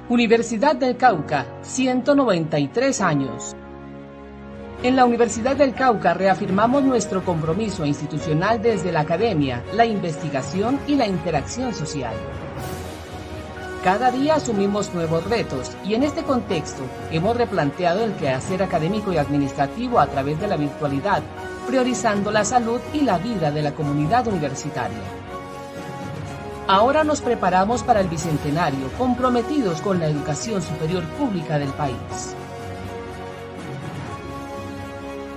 Universidad del Cauca, 193 años. En la Universidad del Cauca reafirmamos nuestro compromiso institucional desde la academia, la investigación y la interacción social. Cada día asumimos nuevos retos y en este contexto hemos replanteado el quehacer académico y administrativo a través de la virtualidad, priorizando la salud y la vida de la comunidad universitaria. Ahora nos preparamos para el bicentenario, comprometidos con la educación superior pública del país.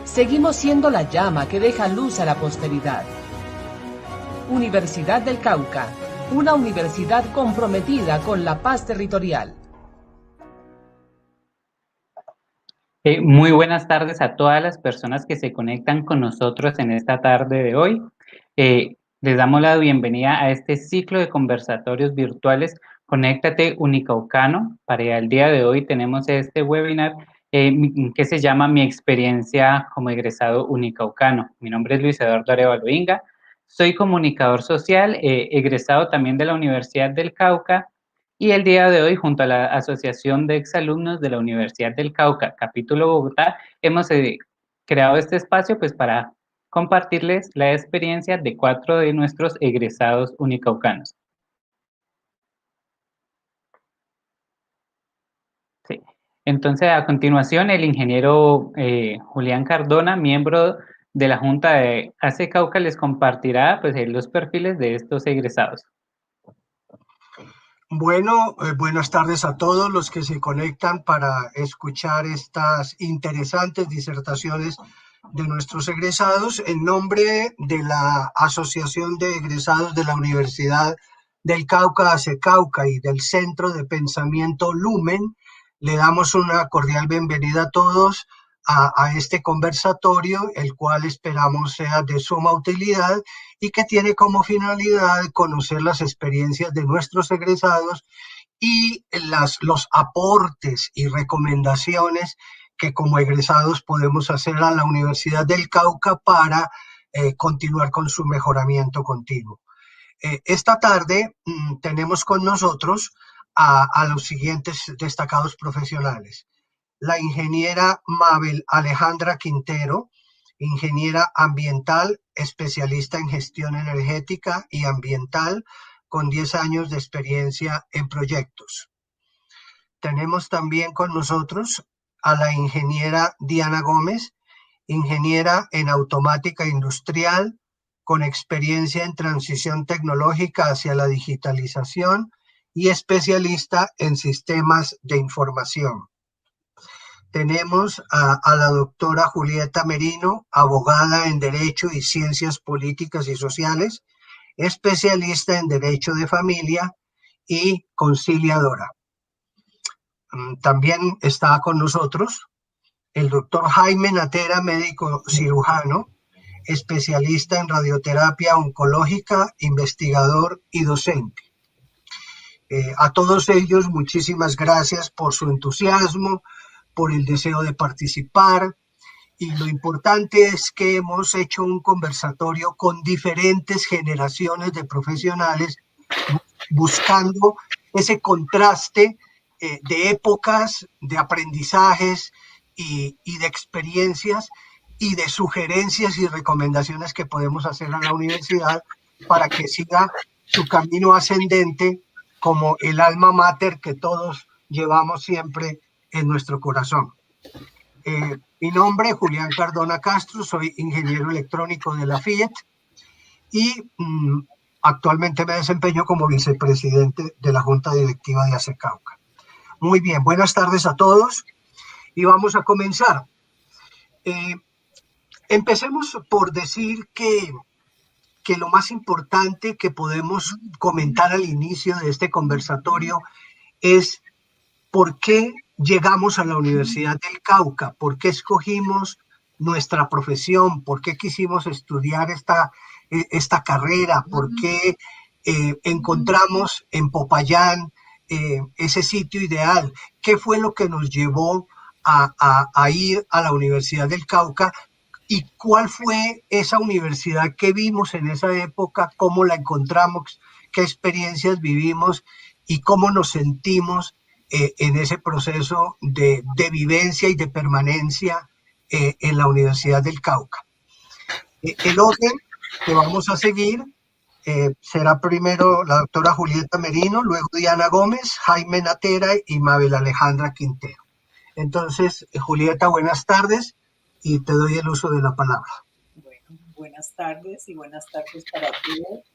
Seguimos siendo la llama que deja luz a la posteridad. Universidad del Cauca, una universidad comprometida con la paz territorial. Muy buenas tardes a todas las personas que se conectan con nosotros en esta tarde de hoy. Les damos la bienvenida a este ciclo de conversatorios virtuales Conéctate Unicaucano. Para el día de hoy tenemos este webinar que se llama Mi experiencia como egresado unicaucano. Mi nombre es Luis Eduardo Arevalo Inga, soy comunicador social, egresado también de la Universidad del Cauca, y el día de hoy, junto a la Asociación de Exalumnos de la Universidad del Cauca, capítulo Bogotá, hemos creado este espacio pues para compartirles la experiencia de 4 de nuestros egresados unicaucanos. Sí. Entonces, a continuación, el ingeniero Julián Cardona, miembro de la Junta de ACE Cauca, les compartirá pues, los perfiles de estos egresados. Bueno, buenas tardes a todos los que se conectan para escuchar estas interesantes disertaciones de nuestros egresados. En nombre de la Asociación de Egresados de la Universidad del Cauca, ACE Cauca, y del Centro de Pensamiento Lumen, le damos una cordial bienvenida a todos a este conversatorio, el cual esperamos sea de suma utilidad y que tiene como finalidad conocer las experiencias de nuestros egresados y los aportes y recomendaciones que como egresados podemos hacer a la Universidad del Cauca para continuar con su mejoramiento continuo. Esta tarde tenemos con nosotros a los siguientes destacados profesionales. La ingeniera Mabel Alejandra Quintero, ingeniera ambiental, especialista en gestión energética y ambiental, con 10 años de experiencia en proyectos. Tenemos también con nosotros a la ingeniera Diana Gómez, ingeniera en automática industrial, con experiencia en transición tecnológica hacia la digitalización y especialista en sistemas de información. Tenemos a la doctora Julieta Merino, abogada en Derecho y Ciencias Políticas y Sociales, especialista en Derecho de Familia y conciliadora. También está con nosotros el doctor Jaime Natera, médico cirujano, especialista en radioterapia oncológica, investigador y docente. A todos ellos, muchísimas gracias por su entusiasmo, por el deseo de participar, y lo importante es que hemos hecho un conversatorio con diferentes generaciones de profesionales buscando ese contraste de épocas, de aprendizajes y de experiencias y de sugerencias y recomendaciones que podemos hacer a la universidad para que siga su camino ascendente como el alma mater que todos llevamos siempre en nuestro corazón. Mi nombre es Julián Cardona Castro, soy ingeniero electrónico de la FIET y actualmente me desempeño como vicepresidente de la Junta Directiva de ACE Cauca. Muy bien, buenas tardes a todos y vamos a comenzar. Empecemos por decir que lo más importante que podemos comentar al inicio de este conversatorio es por qué llegamos a la Universidad del Cauca, por qué escogimos nuestra profesión, por qué quisimos estudiar esta carrera, por qué encontramos en Popayán ese sitio ideal, qué fue lo que nos llevó a ir a la Universidad del Cauca y cuál fue esa universidad que vimos en esa época, cómo la encontramos, qué experiencias vivimos y cómo nos sentimos en ese proceso de vivencia y de permanencia en la Universidad del Cauca. El orden que vamos a seguir será primero la doctora Julieta Merino, luego Diana Gómez, Jaime Natera y Mabel Alejandra Quintero. Entonces, Julieta, buenas tardes y te doy el uso de la palabra. Bueno, buenas tardes y buenas tardes para todos.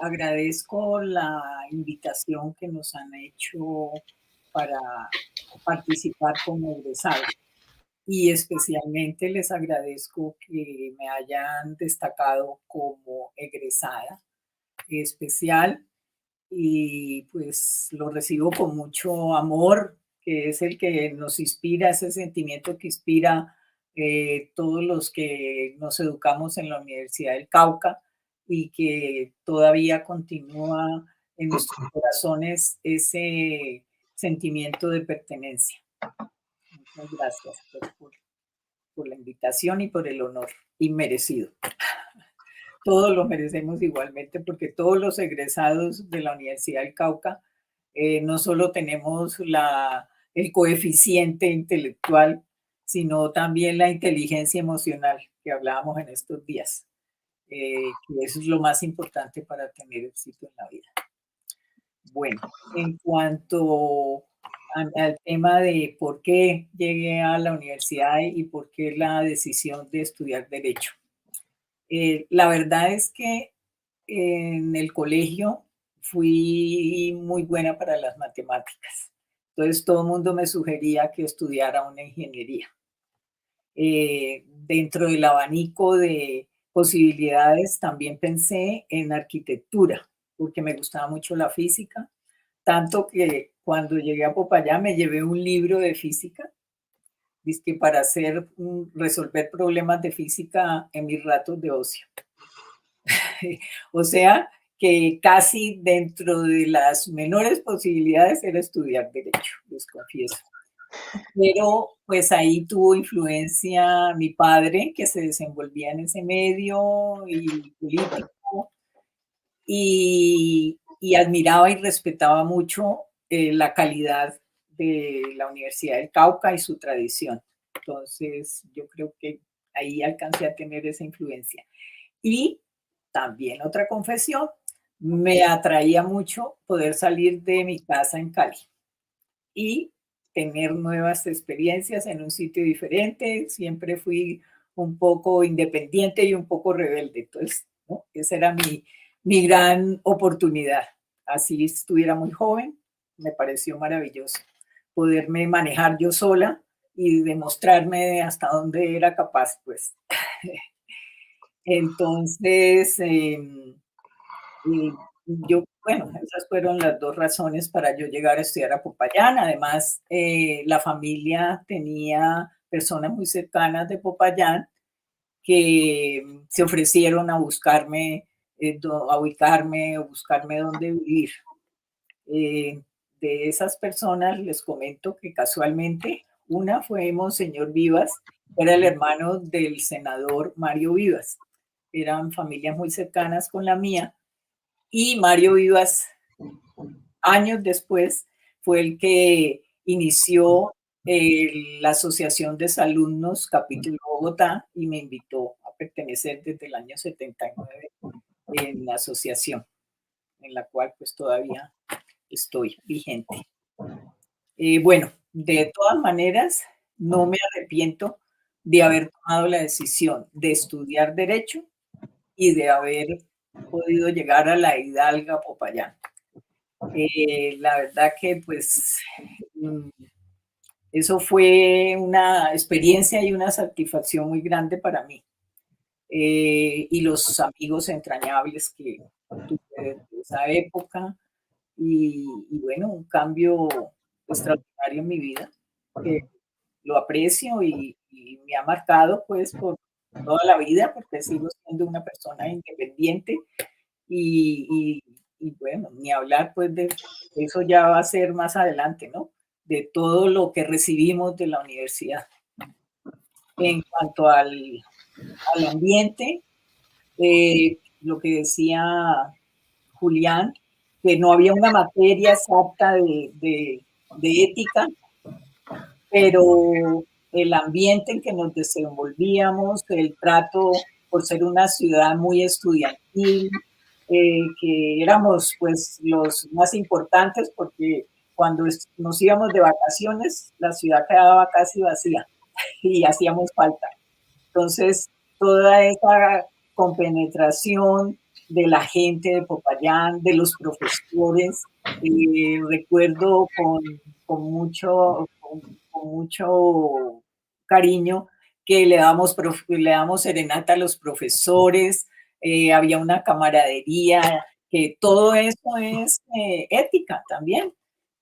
Agradezco la invitación que nos han hecho para participar como egresados. Y especialmente les agradezco que me hayan destacado como egresada especial y pues lo recibo con mucho amor, que es el que nos inspira, ese sentimiento que inspira todos los que nos educamos en la Universidad del Cauca y que todavía continúa en nuestros corazones ese sentimiento de pertenencia. Muchas gracias por la invitación y por el honor inmerecido. Todos lo merecemos igualmente porque todos los egresados de la Universidad del Cauca no solo tenemos el coeficiente intelectual, sino también la inteligencia emocional que hablábamos en estos días, que eso es lo más importante para tener éxito en la vida. Bueno, en cuanto al tema de por qué llegué a la universidad y por qué la decisión de estudiar Derecho. La verdad es que en el colegio fui muy buena para las matemáticas. Entonces todo el mundo me sugería que estudiara una ingeniería. Dentro del abanico de posibilidades también pensé en arquitectura, porque me gustaba mucho la física, tanto que cuando llegué a Popayán me llevé un libro de física, dizque para resolver problemas de física en mis ratos de ocio. O sea, que casi dentro de las menores posibilidades era estudiar Derecho, les confieso. Pero pues ahí tuvo influencia mi padre, que se desenvolvía en ese medio y político, y admiraba y respetaba mucho la calidad de la Universidad del Cauca y su tradición. Entonces, yo creo que ahí alcancé a tener esa influencia. Y también otra confesión, me atraía mucho poder salir de mi casa en Cali y tener nuevas experiencias en un sitio diferente. Siempre fui un poco independiente y un poco rebelde. Entonces, ¿no? Esa era mi gran oportunidad. Así estuviera muy joven, me pareció maravilloso poderme manejar yo sola y demostrarme hasta dónde era capaz, pues. Entonces, bueno, esas fueron las dos razones para yo llegar a estudiar a Popayán. Además, la familia tenía personas muy cercanas de Popayán que se ofrecieron a buscarme, a ubicarme o buscarme dónde vivir. De esas personas les comento que casualmente una fue Monseñor Vivas, era el hermano del senador Mario Vivas. Eran familias muy cercanas con la mía. Y Mario Vivas, años después, fue el que inició la Asociación de Exalumnos Capítulo Bogotá y me invitó a pertenecer desde el año 79 en la asociación, en la cual pues todavía estoy vigente. Bueno, de todas maneras, no me arrepiento de haber tomado la decisión de estudiar Derecho y de haber podido llegar a la Hidalga Popayán. La verdad que pues eso fue una experiencia y una satisfacción muy grande para mí. Y los amigos entrañables que tuve desde esa época y bueno, un cambio extraordinario en mi vida que lo aprecio y me ha marcado pues por toda la vida porque sigo siendo una persona independiente y bueno, ni hablar pues de eso ya va a ser más adelante, ¿no? De todo lo que recibimos de la universidad. En cuanto al ambiente, lo que decía Julián, que no había una materia exacta de de ética, pero el ambiente en que nos desenvolvíamos, el trato por ser una ciudad muy estudiantil, que éramos pues los más importantes porque cuando nos íbamos de vacaciones la ciudad quedaba casi vacía y hacíamos falta. Entonces, toda esa compenetración de la gente de Popayán, de los profesores, recuerdo con mucho cariño que le damos serenata a los profesores, había una camaradería, que todo eso es ética también.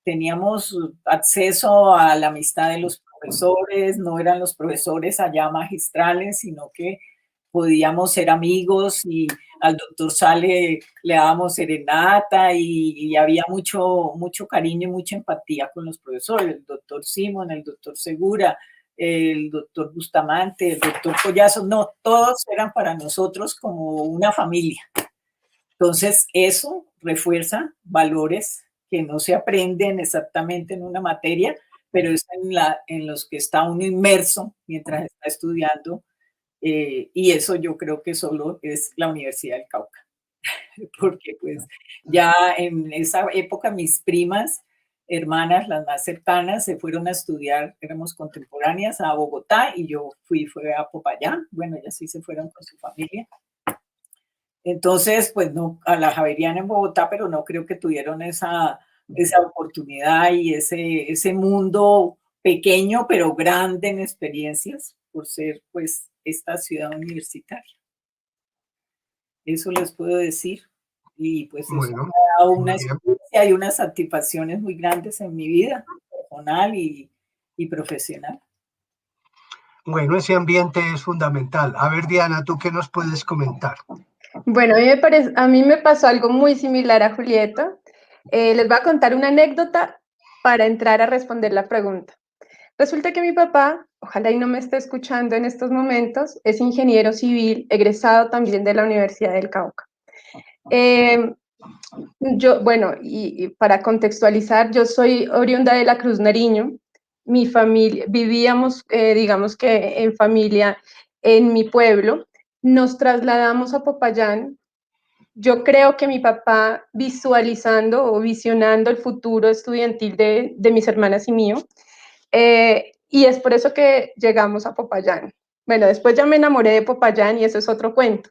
Teníamos acceso a la amistad de los profesores, no eran los profesores allá magistrales, sino que podíamos ser amigos y al doctor Sale le dábamos serenata y había mucho cariño y mucha empatía con los profesores, el doctor Simón, el doctor Segura, el doctor Bustamante, el doctor Collazo, no, todos eran para nosotros como una familia. Entonces, eso refuerza valores que no se aprenden exactamente en una materia, pero es en los que está uno inmerso mientras está estudiando, y eso yo creo que solo es la Universidad del Cauca, porque pues ya en esa época mis primas, hermanas, las más cercanas, se fueron a estudiar, éramos contemporáneas, a Bogotá, y yo fue a Popayán, bueno, ellas sí se fueron con su familia. Entonces, pues no, a la Javeriana en Bogotá, pero no creo que tuvieron esa oportunidad y ese mundo pequeño, pero grande en experiencias, por ser pues esta ciudad universitaria. Eso les puedo decir. Y pues eso Bueno, me ha dado una experiencia y unas satisfacciones muy grandes en mi vida personal y profesional. bueno, ese ambiente es fundamental. A ver, Diana, ¿tú qué nos puedes comentar? Bueno, a mí me pasó algo muy similar a Julieta. Les voy a contar una anécdota para entrar a responder la pregunta. Resulta que mi papá, ojalá y no me esté escuchando en estos momentos, es ingeniero civil, egresado también de la Universidad del Cauca. Bueno, y para contextualizar, yo soy oriunda de la Cruz Nariño. Mi familia, vivíamos, digamos que en familia en mi pueblo. Nos trasladamos a Popayán. Yo creo que mi papá visualizando o visionando el futuro estudiantil de mis hermanas y mío, y es por eso que llegamos a Popayán. Bueno, después ya me enamoré de Popayán y eso es otro cuento.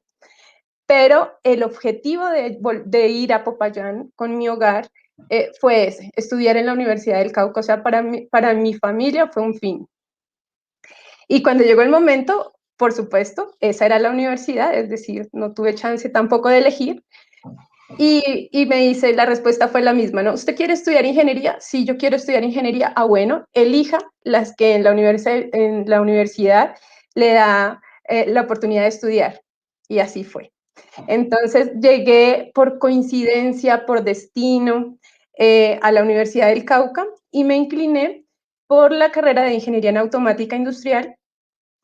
Pero el objetivo de ir a Popayán con mi hogar fue ese, estudiar en la Universidad del Cauca. O sea, para mi familia fue un fin. Y cuando llegó el momento, por supuesto, esa era la universidad, es decir, no tuve chance tampoco de elegir. Y me dice, la respuesta fue la misma, ¿no? ¿Usted quiere estudiar ingeniería? Sí, yo quiero estudiar ingeniería. Ah, bueno, elija las que en la universidad le da la oportunidad de estudiar. Y así fue. Entonces llegué por coincidencia, por destino, a la Universidad del Cauca y me incliné por la carrera de Ingeniería en Automática Industrial,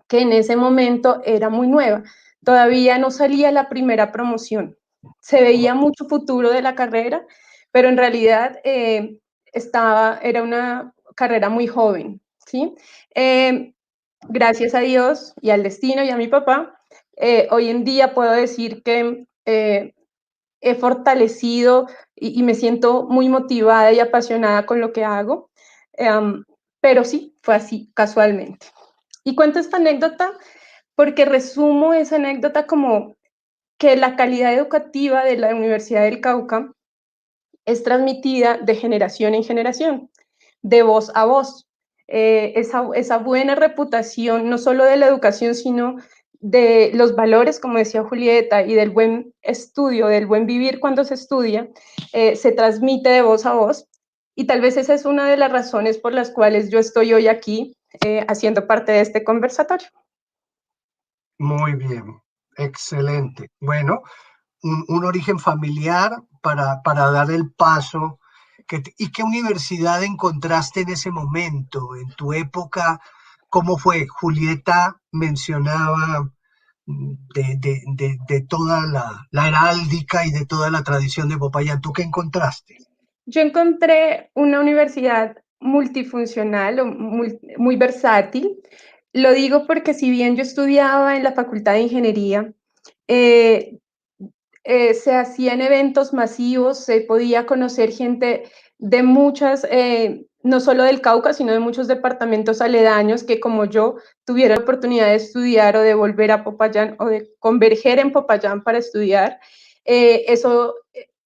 que en ese momento era muy nueva. Todavía no salía la primera promoción. Se veía mucho futuro de la carrera, pero en realidad era una carrera muy joven, ¿sí? Gracias a Dios y al destino y a mi papá, hoy en día puedo decir que he fortalecido y me siento muy motivada y apasionada con lo que hago, pero sí, fue así, casualmente. Y cuento esta anécdota porque resumo esa anécdota como que la calidad educativa de la Universidad del Cauca es transmitida de generación en generación, de voz a voz. Esa buena reputación, no solo de la educación, sino de los valores, como decía Julieta, y del buen estudio, del buen vivir cuando se estudia, se transmite de voz a voz. Y tal vez esa es una de las razones por las cuales yo estoy hoy aquí haciendo parte de este conversatorio. Muy bien, excelente. Bueno, un origen familiar para dar el paso. ¿Y qué universidad encontraste en ese momento, en tu época? ¿Cómo fue? Julieta mencionaba de toda la heráldica y de toda la tradición de Popayán. ¿Tú qué encontraste? Yo encontré una universidad multifuncional o muy versátil. Lo digo porque si bien yo estudiaba en la Facultad de Ingeniería, se hacían eventos masivos, se podía conocer gente de muchas, no solo del Cauca, sino de muchos departamentos aledaños que como yo tuvieron la oportunidad de estudiar o de volver a Popayán o de converger en Popayán para estudiar. Eso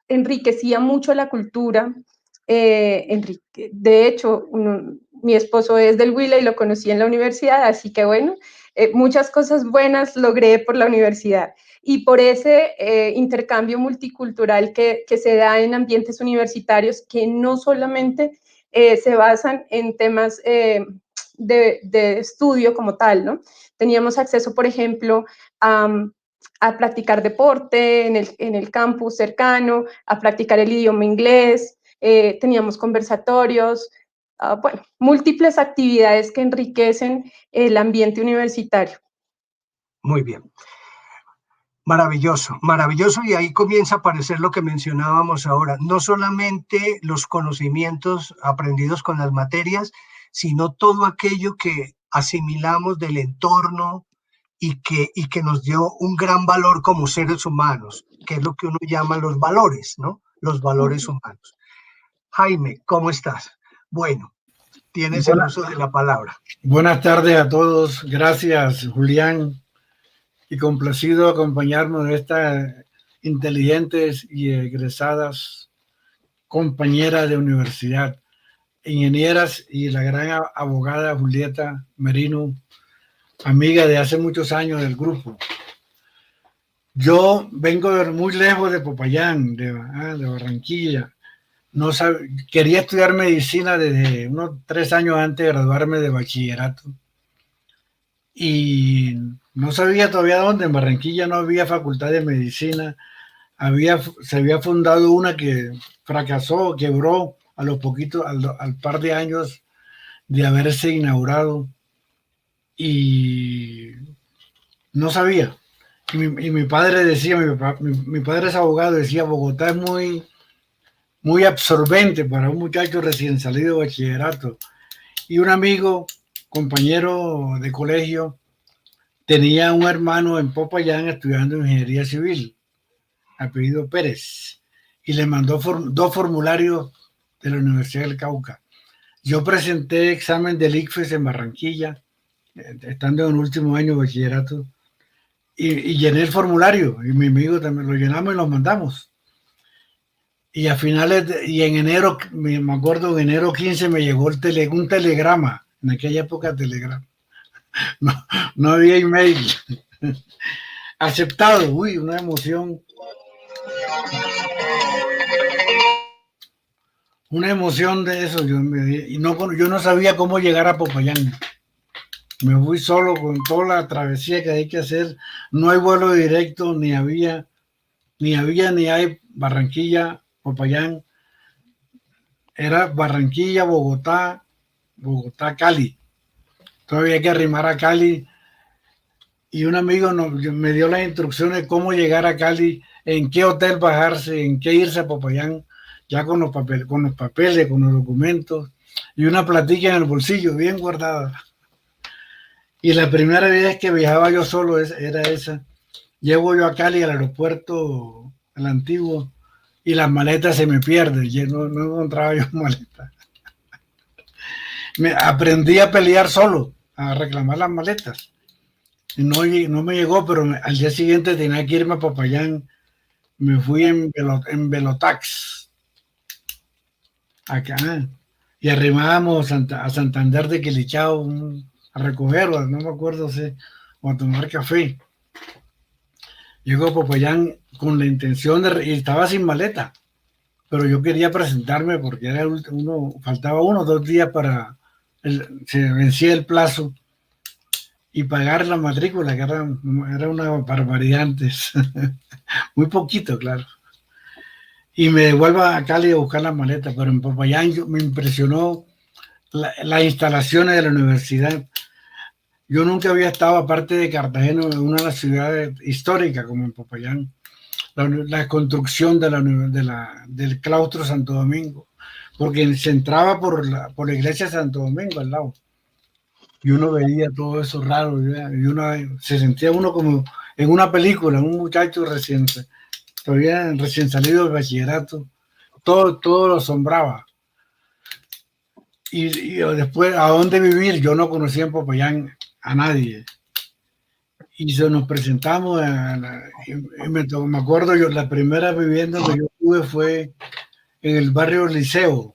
enriquecía mucho la cultura. De hecho, mi esposo es del Huila y lo conocí en la universidad, así que bueno, muchas cosas buenas logré por la universidad. Y por ese intercambio multicultural que se da en ambientes universitarios que no solamente se basan en temas de estudio como tal, ¿no? Teníamos acceso, por ejemplo, a practicar deporte en el campus cercano, a practicar el idioma inglés, teníamos conversatorios, bueno, múltiples actividades que enriquecen el ambiente universitario. Muy bien. Maravilloso, maravilloso, y ahí comienza a aparecer lo que mencionábamos ahora, no solamente los conocimientos aprendidos con las materias, sino todo aquello que asimilamos del entorno y que nos dio un gran valor como seres humanos, que es lo que uno llama los valores, ¿no? Los valores humanos. Jaime, ¿cómo estás? Bueno, tienes el uso de la palabra. Buenas tardes a todos, gracias Julián, y complacido acompañarnos de estas inteligentes y egresadas compañeras de universidad, ingenieras, y la gran abogada Julieta Merino, amiga de hace muchos años del grupo. Yo vengo de muy lejos de Popayán, de Barranquilla. No quería estudiar medicina desde unos 3 años antes de graduarme de bachillerato. Y no sabía todavía dónde. En Barranquilla no había facultad de medicina. Se había fundado una que fracasó, quebró a los poquitos, al par de años de haberse inaugurado. Y no sabía. Y mi padre decía, mi padre es abogado, decía, Bogotá es muy absorbente para un muchacho recién salido de bachillerato. Y un amigo, compañero de colegio, tenía un hermano en Popayán estudiando ingeniería civil, apellido Pérez, y le mandó 2 formularios de la Universidad del Cauca. Yo presenté examen del ICFES en Barranquilla, estando en el último año de bachillerato, y llené el formulario, y mi amigo también lo llenamos y lo mandamos. Y a finales, y en enero, me acuerdo, en enero 15 me llegó un telegrama, en aquella época telegrama. No había email. Aceptado, uy, una emoción. Una emoción de eso. Yo no sabía cómo llegar a Popayán. Me fui solo con toda la travesía que hay que hacer. No hay vuelo directo, ni hay Barranquilla, Popayán. Era Barranquilla, Bogotá, Cali. Todavía hay que arrimar a Cali. Y un amigo me dio las instrucciones de cómo llegar a Cali, en qué hotel bajarse, en qué irse a Popayán, ya con los papeles, con los documentos, y una platica en el bolsillo, bien guardada. Y la primera vez que viajaba yo solo era esa. Llego yo a Cali, al aeropuerto, al antiguo, y las maletas se me pierden. No encontraba yo maletas. Aprendí a pelear solo, a reclamar las maletas. No me llegó, pero al día siguiente tenía que irme a Popayán. Me fui en Velotax acá, y arrimábamos a Santander de Quilichao a recogerlo, no me acuerdo si, o a tomar café. Llego a Popayán con la intención y estaba sin maleta, pero yo quería presentarme porque faltaba 1 o 2 días para se vencía el plazo, y pagar la matrícula, que era una barbaridad antes. Muy poquito, claro. Y me devuelvo a Cali a buscar las maletas, pero en Popayán me impresionó las instalaciones de la universidad. Yo nunca había estado, aparte de Cartagena, en una de las ciudades históricas como en Popayán. La construcción del claustro Santo Domingo, porque se entraba por la iglesia de Santo Domingo al lado. Y uno veía todo eso raro, ¿verdad? Y uno se sentía uno como en una película, un muchacho recién salido del bachillerato, todo lo asombraba. Y después, ¿a dónde vivir? Yo no conocía en Popayán a nadie. Y nos presentamos, me acuerdo yo, la primera vivienda que yo tuve fue en el barrio Liceo,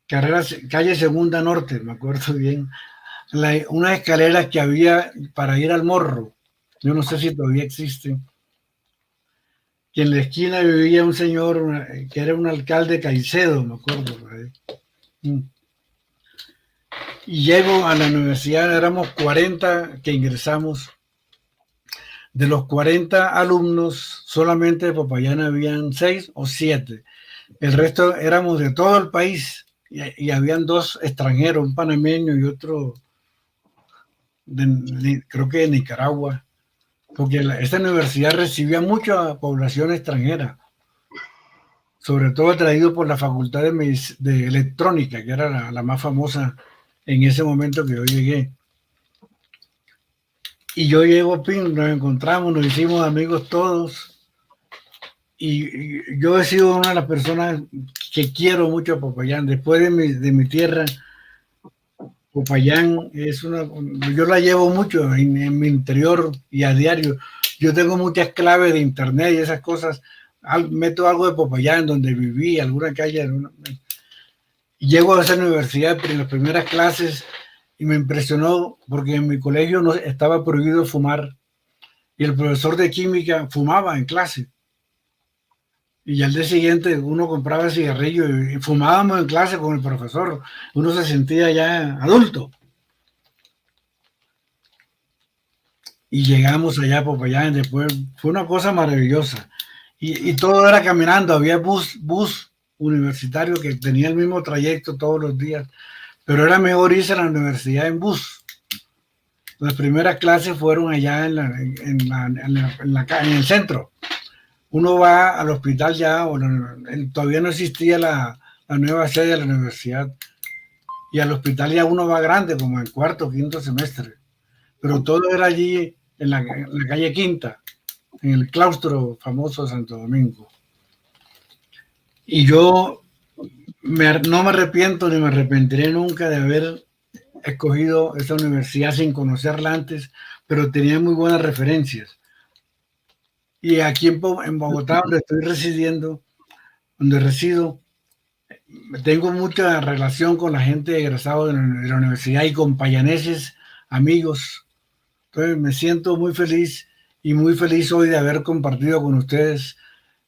calle Segunda Norte, me acuerdo bien. Unas escaleras que había para ir al Morro, yo no sé si todavía existen. Y en la esquina vivía un señor que era un alcalde Caicedo, me acuerdo. Y llego a la universidad, éramos 40 que ingresamos. De los 40 alumnos, solamente de Popayán habían 6 o 7. El resto éramos de todo el país y habían 2 extranjeros, un panameño y otro, creo que de Nicaragua, porque esta universidad recibía mucha población extranjera, sobre todo traído por la Facultad de Electrónica, que era la más famosa en ese momento que yo llegué. Y yo llego, nos encontramos, nos hicimos amigos todos. Y yo he sido una de las personas que quiero mucho a Popayán. Después de mi tierra, Popayán es yo la llevo mucho en mi interior y a diario. Yo tengo muchas claves de internet y esas cosas. Meto algo de Popayán, donde viví, alguna calle. Y llego a esa universidad en las primeras clases y me impresionó porque en mi colegio no estaba prohibido fumar y el profesor de química fumaba en clase. Y al día siguiente uno compraba cigarrillo y fumábamos en clase con el profesor. Uno se sentía ya adulto. Y llegamos allá a Popayán, después fue una cosa maravillosa. Y todo era caminando, había bus universitario que tenía el mismo trayecto todos los días, pero era mejor irse a la universidad en bus. Las primeras clases fueron allá en el centro. Uno va al hospital ya, todavía no existía la nueva sede de la universidad, y al hospital ya uno va grande, como en cuarto o quinto semestre, pero todo era allí en la calle Quinta, en el claustro famoso de Santo Domingo. Y yo no me arrepiento ni me arrepentiré nunca de haber escogido esa universidad sin conocerla antes, pero tenía muy buenas referencias. Y aquí en Bogotá, donde estoy donde resido, tengo mucha relación con la gente egresada de la universidad y con payaneses, amigos. Entonces me siento muy feliz y muy feliz hoy de haber compartido con ustedes,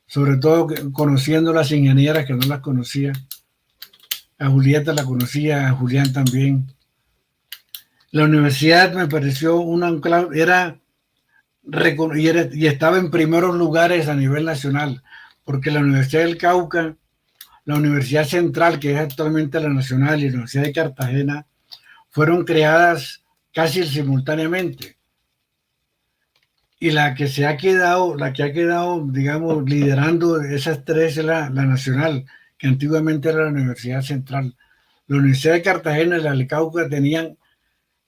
sobre todo conociendo las ingenieras que no las conocía. A Julieta la conocía, a Julián también. La universidad me pareció y estaba en primeros lugares a nivel nacional, porque la Universidad del Cauca, la Universidad Central, que es actualmente la Nacional, y la Universidad de Cartagena, fueron creadas casi simultáneamente. Y la que ha quedado, digamos, liderando esas tres es la Nacional, que antiguamente era la Universidad Central. La Universidad de Cartagena y la del Cauca tenían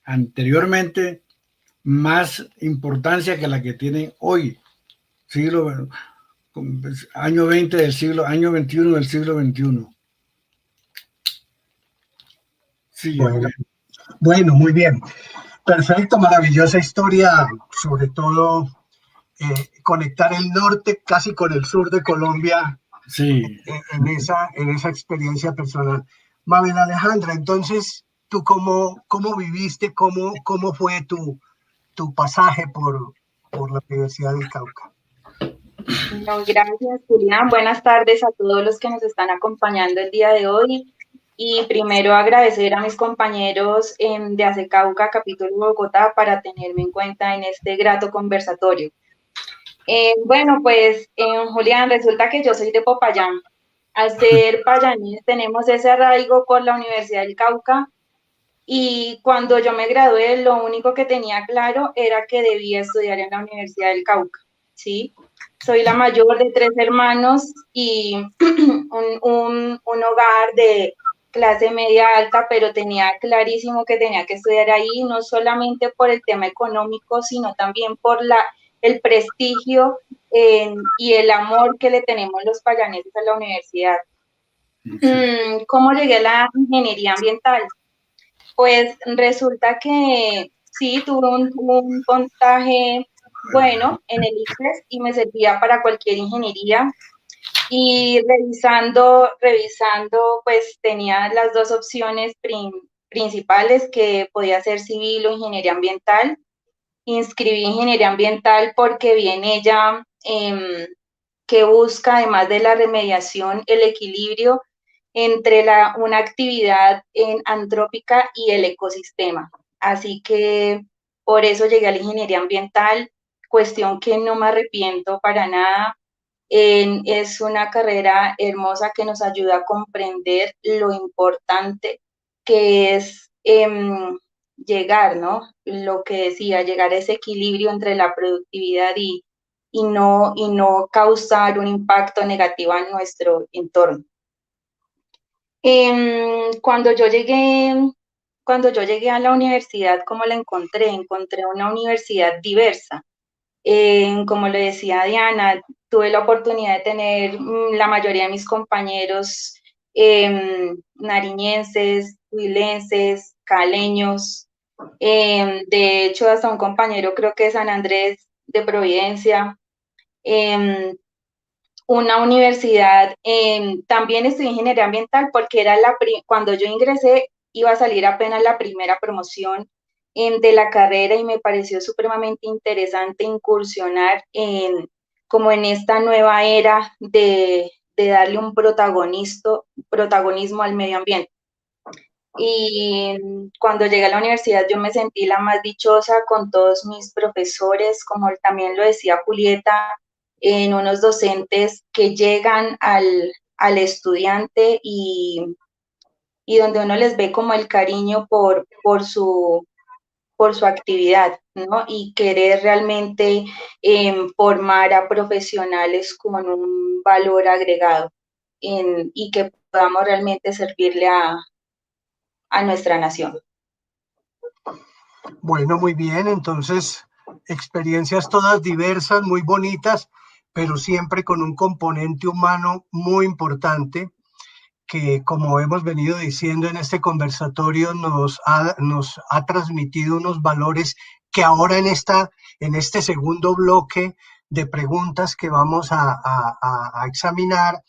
anteriormente más importancia que la que tienen hoy, año 20 año 21 del siglo XXI. Sí, bueno, muy bien. Perfecto, maravillosa historia, sobre todo conectar el norte casi con el sur de Colombia, sí. en esa experiencia personal. Mabel Alejandra, entonces, ¿tú cómo viviste, cómo fue tu pasaje por la Universidad del Cauca? No, gracias, Julián. Buenas tardes a todos los que nos están acompañando el día de hoy. Y primero agradecer a mis compañeros de ACE Cauca, capítulo Bogotá, para tenerme en cuenta en este grato conversatorio. Bueno, pues, Julián, resulta que yo soy de Popayán. Al ser payanés tenemos ese arraigo con la Universidad del Cauca, y cuando yo me gradué, lo único que tenía claro era que debía estudiar en la Universidad del Cauca, ¿sí? Soy la mayor de 3 hermanos y un hogar de clase media alta, pero tenía clarísimo que tenía que estudiar ahí, no solamente por el tema económico, sino también por el prestigio y el amor que le tenemos los payaneses a la universidad. ¿Cómo llegué a la ingeniería ambiental? Pues resulta que sí, tuve un puntaje bueno en el ICFES y me servía para cualquier ingeniería. Y revisando, pues tenía las dos opciones principales, que podía ser civil o ingeniería ambiental. Inscribí ingeniería ambiental porque vi en ella que busca, además de la remediación, el equilibrio entre una actividad antrópica y el ecosistema. Así que por eso llegué a la ingeniería ambiental, cuestión que no me arrepiento para nada. Es una carrera hermosa que nos ayuda a comprender lo importante que es llegar, ¿no? Lo que decía, llegar a ese equilibrio entre la productividad y no causar un impacto negativo en nuestro entorno. Cuando yo llegué a la universidad, ¿cómo la encontré? Encontré una universidad diversa. Como le decía Diana, tuve la oportunidad de tener la mayoría de mis compañeros nariñenses, huilenses, caleños, de hecho hasta un compañero creo que de San Andrés de Providencia, una universidad, también estudié ingeniería ambiental porque era cuando yo ingresé iba a salir apenas la primera promoción de la carrera y me pareció supremamente interesante incursionar como en esta nueva era de darle un protagonismo al medio ambiente. Y cuando llegué a la universidad yo me sentí la más dichosa con todos mis profesores, como también lo decía Julieta, en unos docentes que llegan al estudiante y donde uno les ve como el cariño por su actividad, ¿no? Y querer realmente formar a profesionales con un valor agregado y que podamos realmente servirle a nuestra nación. Bueno, muy bien, entonces experiencias todas diversas, muy bonitas, pero siempre con un componente humano muy importante que, como hemos venido diciendo en este conversatorio, nos ha transmitido unos valores que ahora en este segundo bloque de preguntas que vamos a examinar,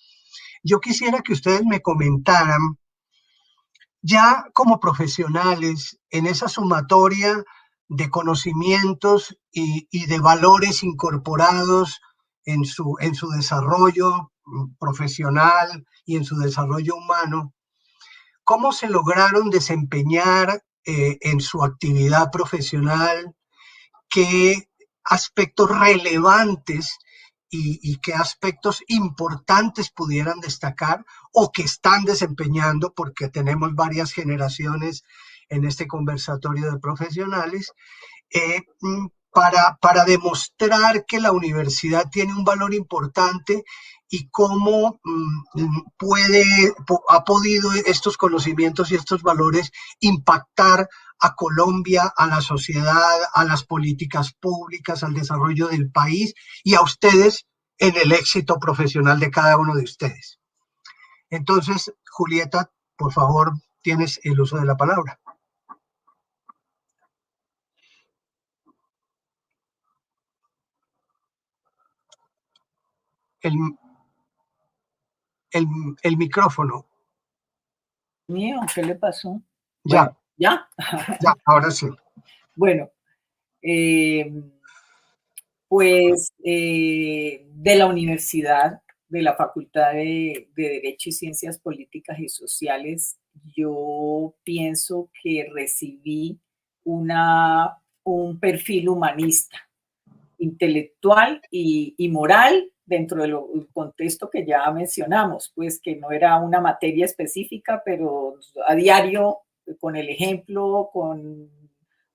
yo quisiera que ustedes me comentaran, ya como profesionales, en esa sumatoria de conocimientos y de valores incorporados en su desarrollo profesional y en su desarrollo humano, ¿cómo se lograron desempeñar en su actividad profesional? ¿Qué aspectos relevantes y qué aspectos importantes pudieran destacar o que están desempeñando, porque tenemos varias generaciones en este conversatorio de profesionales, para demostrar que la universidad tiene un valor importante y cómo ha podido estos conocimientos y estos valores impactar a Colombia, a la sociedad, a las políticas públicas, al desarrollo del país y a ustedes en el éxito profesional de cada uno de ustedes. Entonces, Julieta, por favor, tienes el uso de la palabra. El micrófono. Mío, ¿qué le pasó? Ya. Bueno, ¿ya? Ya, ahora sí. Bueno, pues de la universidad, de la Facultad de Derecho y Ciencias Políticas y Sociales, yo pienso que recibí un perfil humanista, intelectual y moral dentro del contexto que ya mencionamos, pues que no era una materia específica, pero a diario, con el ejemplo, con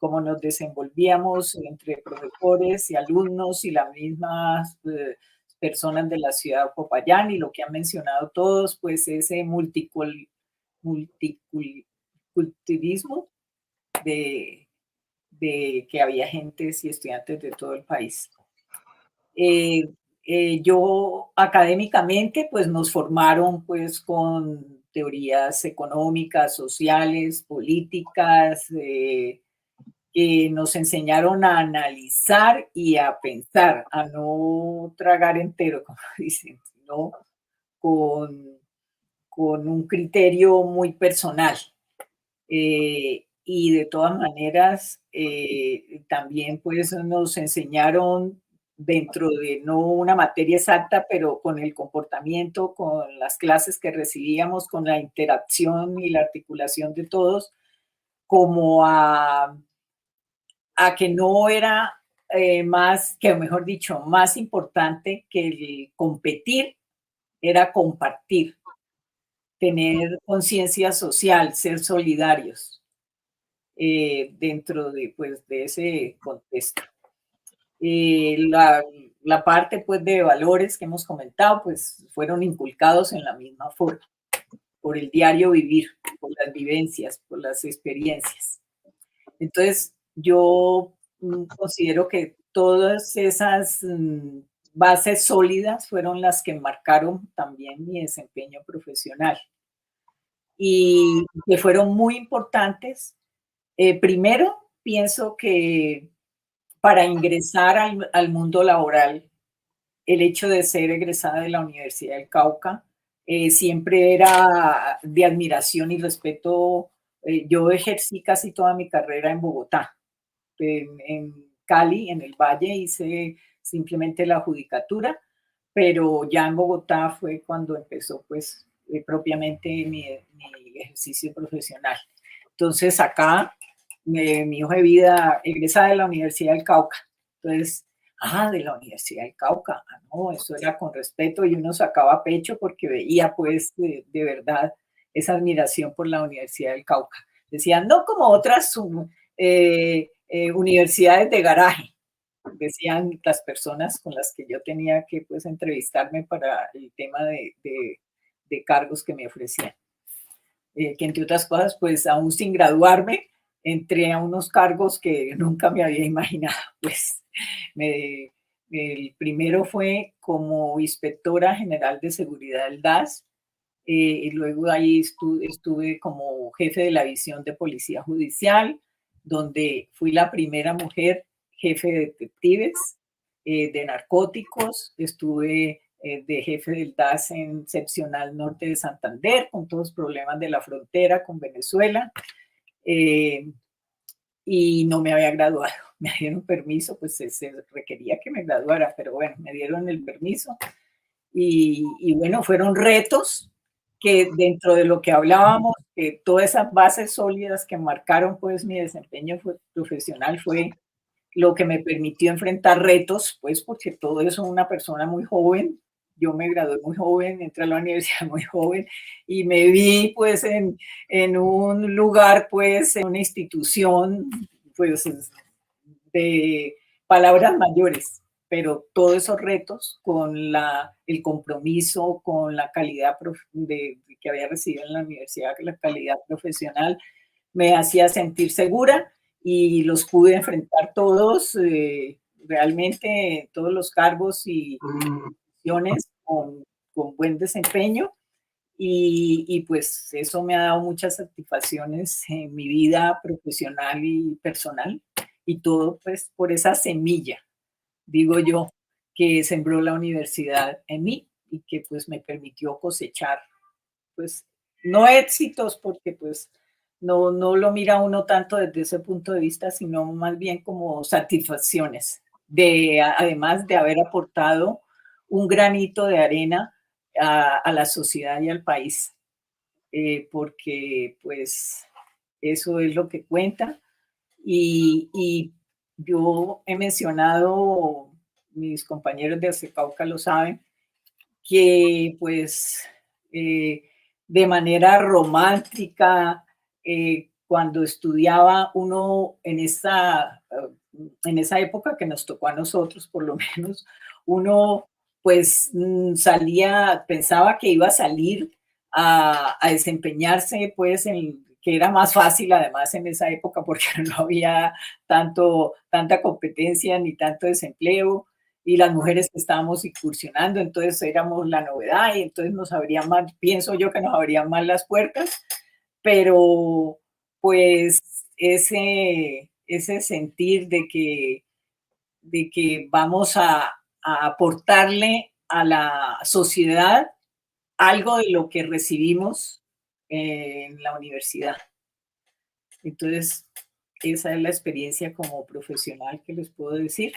cómo nos desenvolvíamos entre profesores y alumnos y las mismas personas de la ciudad de Popayán, y lo que han mencionado todos, pues ese multiculturalismo de que había gentes y estudiantes de todo el país. Yo académicamente, pues nos formaron pues con teorías económicas, sociales, políticas, que nos enseñaron a analizar y a pensar, a no tragar entero, como dicen, sino con un criterio muy personal. Y de todas maneras, también pues nos enseñaron dentro de no una materia exacta, pero con el comportamiento, con las clases que recibíamos, con la interacción y la articulación de todos, como a que no era más, que mejor dicho, más importante que el competir, era compartir, tener conciencia social, ser solidarios dentro de, pues, de ese contexto. La parte pues, de valores que hemos comentado pues, fueron inculcados en la misma forma, por el diario vivir, por las vivencias, por las experiencias. Entonces, yo considero que todas esas bases sólidas fueron las que marcaron también mi desempeño profesional y que fueron muy importantes. Primero, pienso que para ingresar al mundo laboral, el hecho de ser egresada de la Universidad del Cauca siempre era de admiración y respeto. Yo ejercí casi toda mi carrera en Bogotá. En Cali, en el Valle, hice simplemente la judicatura, pero ya en Bogotá fue cuando empezó pues propiamente mi ejercicio profesional. Entonces acá mi hoja de vida egresada de la Universidad del Cauca. Entonces, de la Universidad del Cauca, no, eso era con respeto y uno sacaba pecho porque veía pues de verdad esa admiración por la Universidad del Cauca. Decían, no como otras universidades de garaje, decían las personas con las que yo tenía que pues entrevistarme para el tema de cargos que me ofrecían. Que entre otras cosas, pues aún sin graduarme, entré a unos cargos que nunca me había imaginado. Pues el primero fue como inspectora general de seguridad del DAS, y luego ahí estuve como jefe de la división de policía judicial, donde fui la primera mujer jefe de detectives de narcóticos. Estuve de jefe del DAS en seccional norte de Santander, con todos los problemas de la frontera con Venezuela, y no me había graduado. Me dieron permiso, pues se requería que me graduara, pero bueno, me dieron el permiso. Y bueno, fueron retos que dentro de lo que hablábamos, que todas esas bases sólidas que marcaron pues mi desempeño profesional fue lo que me permitió enfrentar retos, pues porque todo eso, una persona muy joven, yo me gradué muy joven, entré a la universidad muy joven y me vi pues en un lugar, pues en una institución, pues de palabras mayores, pero todos esos retos con el compromiso, con la calidad que había recibido en la universidad, la calidad profesional, me hacía sentir segura y los pude enfrentar todos, realmente todos los cargos y funciones con buen desempeño, y pues eso me ha dado muchas satisfacciones en mi vida profesional y personal, y todo pues por esa semilla, digo yo, que sembró la universidad en mí y que pues me permitió cosechar, pues no éxitos, porque pues no lo mira uno tanto desde ese punto de vista, sino más bien como satisfacciones, además de haber aportado un granito de arena a la sociedad y al país, porque pues eso es lo que cuenta. Y yo he mencionado, mis compañeros de Acecauca lo saben, que pues de manera romántica, cuando estudiaba uno en esa época que nos tocó a nosotros, por lo menos, uno pues salía, pensaba que iba a salir a desempeñarse, pues, que era más fácil además en esa época porque no había tanta competencia ni tanto desempleo, y las mujeres que estábamos incursionando, entonces éramos la novedad y entonces nos abrían más, pienso yo que nos abrían más las puertas, pero pues ese sentir de que vamos a aportarle a la sociedad algo de lo que recibimos en la universidad. Entonces, esa es la experiencia como profesional que les puedo decir.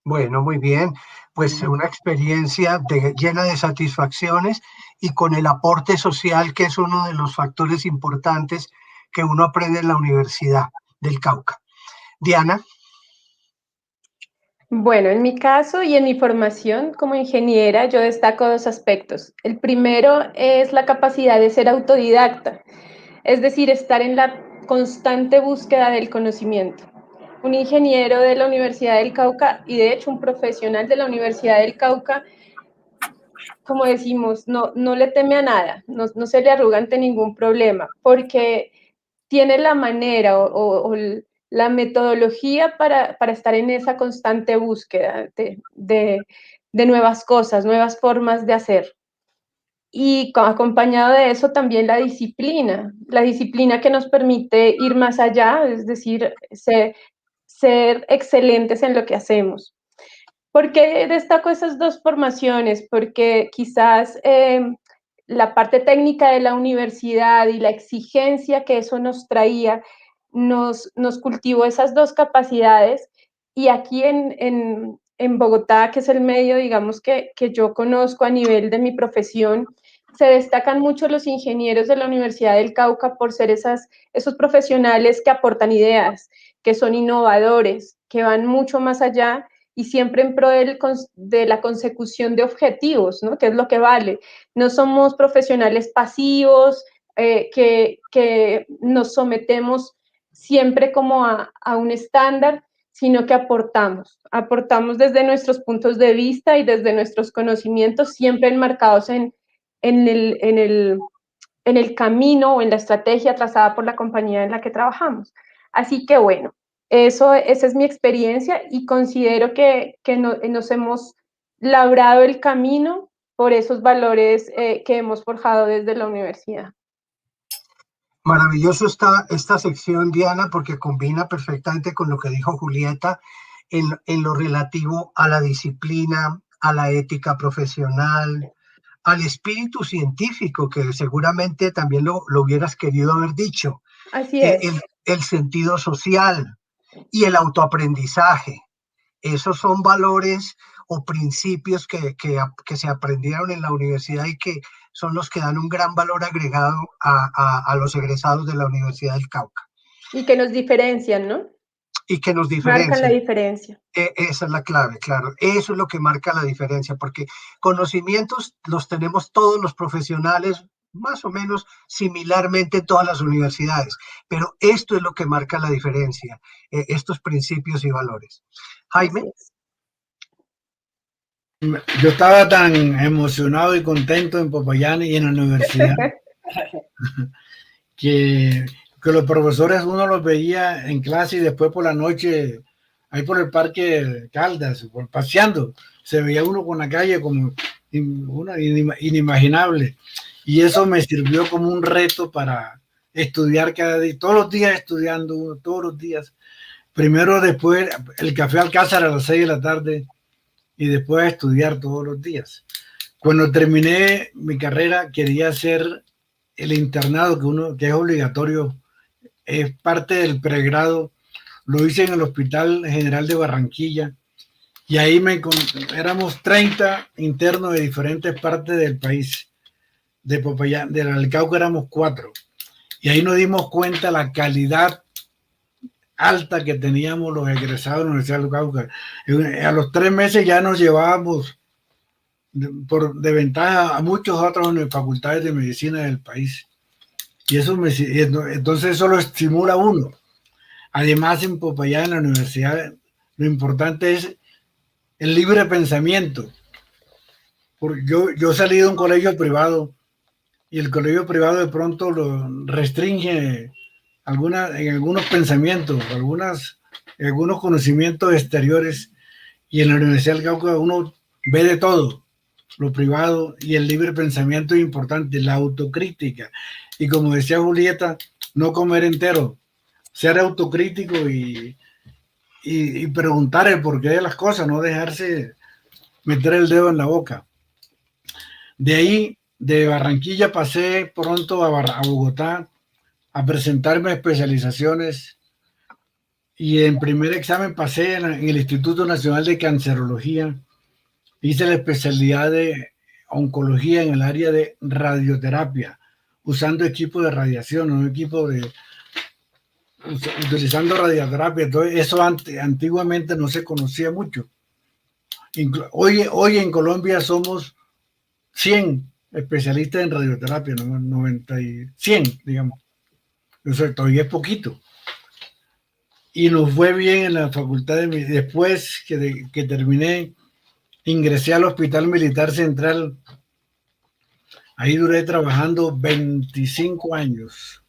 Bueno, muy bien. Pues una experiencia llena de satisfacciones y con el aporte social, que es uno de los factores importantes que uno aprende en la Universidad del Cauca. Diana. Bueno, en mi caso y en mi formación como ingeniera, yo destaco dos aspectos. El primero es la capacidad de ser autodidacta, es decir, estar en la constante búsqueda del conocimiento. Un ingeniero de la Universidad del Cauca y de hecho un profesional de la Universidad del Cauca, como decimos, no le teme a nada, no se le arruga ante ningún problema, porque tiene la manera o la metodología para estar en esa constante búsqueda de nuevas cosas, nuevas formas de hacer. Y acompañado de eso también la disciplina que nos permite ir más allá, es decir, ser excelentes en lo que hacemos. ¿Por qué destaco esas dos formaciones? Porque quizás la parte técnica de la universidad y la exigencia que eso nos traía nos cultivó esas dos capacidades, y aquí en Bogotá, que es el medio, digamos, que yo conozco a nivel de mi profesión, se destacan mucho los ingenieros de la Universidad del Cauca por ser esos profesionales que aportan ideas, que son innovadores, que van mucho más allá y siempre en pro de la consecución de objetivos, ¿no? Que es lo que vale. No somos profesionales pasivos que nos sometemos siempre como a un estándar, sino que aportamos desde nuestros puntos de vista y desde nuestros conocimientos, siempre enmarcados en el camino o en la estrategia trazada por la compañía en la que trabajamos. Así que bueno, esa es mi experiencia y considero que nos hemos labrado el camino por esos valores que hemos forjado desde la universidad. Maravilloso esta sección, Diana, porque combina perfectamente con lo que dijo Julieta en lo relativo a la disciplina, a la ética profesional, al espíritu científico, que seguramente también lo hubieras querido haber dicho. Así es. El sentido social y el autoaprendizaje. Esos son valores o principios que se aprendieron en la universidad y que son los que dan un gran valor agregado a los egresados de la Universidad del Cauca. Y que nos diferencian, ¿no? Y que nos diferencian. Marcan la diferencia. Esa es la clave, claro. Eso es lo que marca la diferencia, porque conocimientos los tenemos todos los profesionales más o menos similarmente en todas las universidades, pero esto es lo que marca la diferencia, estos principios y valores. Jaime. Yo estaba tan emocionado y contento en Popayán y en la universidad que los profesores uno los veía en clase y después por la noche ahí por el Parque Caldas, paseando, se veía uno con la calle como una inimaginable, y eso me sirvió como un reto para estudiar cada día, todos los días estudiando, todos los días. Primero, después el café Alcázar a las 6 de la tarde y después estudiar todos los días. Cuando terminé mi carrera quería hacer el internado que es obligatorio, es parte del pregrado. Lo hice en el Hospital General de Barranquilla y ahí éramos 30 internos de diferentes partes del país. De Popayán, del Cauca éramos 4 y ahí nos dimos cuenta la calidad alta que teníamos los egresados de la Universidad del Cauca. A los 3 meses ya nos llevábamos de ventaja a muchas otras facultades de medicina del país. Y entonces eso lo estimula a uno. Además, en Popayán, en la universidad, lo importante es el libre pensamiento. Porque yo salí de un colegio privado y el colegio privado de pronto lo restringe en algunos pensamientos, algunos conocimientos exteriores, y en la Universidad del Cauca uno ve de todo, lo privado, y el libre pensamiento es importante, la autocrítica. Y como decía Julieta, no comer entero, ser autocrítico y preguntar el porqué de las cosas, no dejarse meter el dedo en la boca. De ahí, de Barranquilla, pasé pronto a Bogotá a presentarme a especializaciones, y en primer examen pasé en el Instituto Nacional de Cancerología. Hice la especialidad de oncología en el área de radioterapia, usando equipo de radiación, utilizando radioterapia. Entonces, eso antiguamente no se conocía mucho. Hoy en Colombia somos 100 especialistas en radioterapia, 100, digamos. Eso todavía es poquito. Y nos fue bien en la facultad. Después que terminé, ingresé al Hospital Militar Central. Ahí duré trabajando 25 años.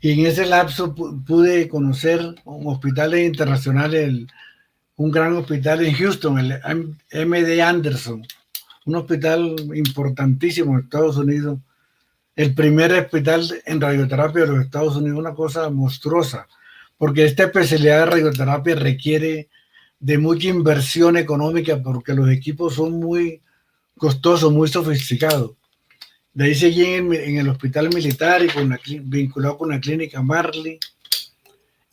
Y en ese lapso pude conocer hospitales internacionales, un gran hospital en Houston, el MD Anderson, un hospital importantísimo en Estados Unidos, el primer hospital en radioterapia de los Estados Unidos, una cosa monstruosa, porque esta especialidad de radioterapia requiere de mucha inversión económica, porque los equipos son muy costosos, muy sofisticados. De ahí seguí en el hospital militar y vinculado con la clínica Marley,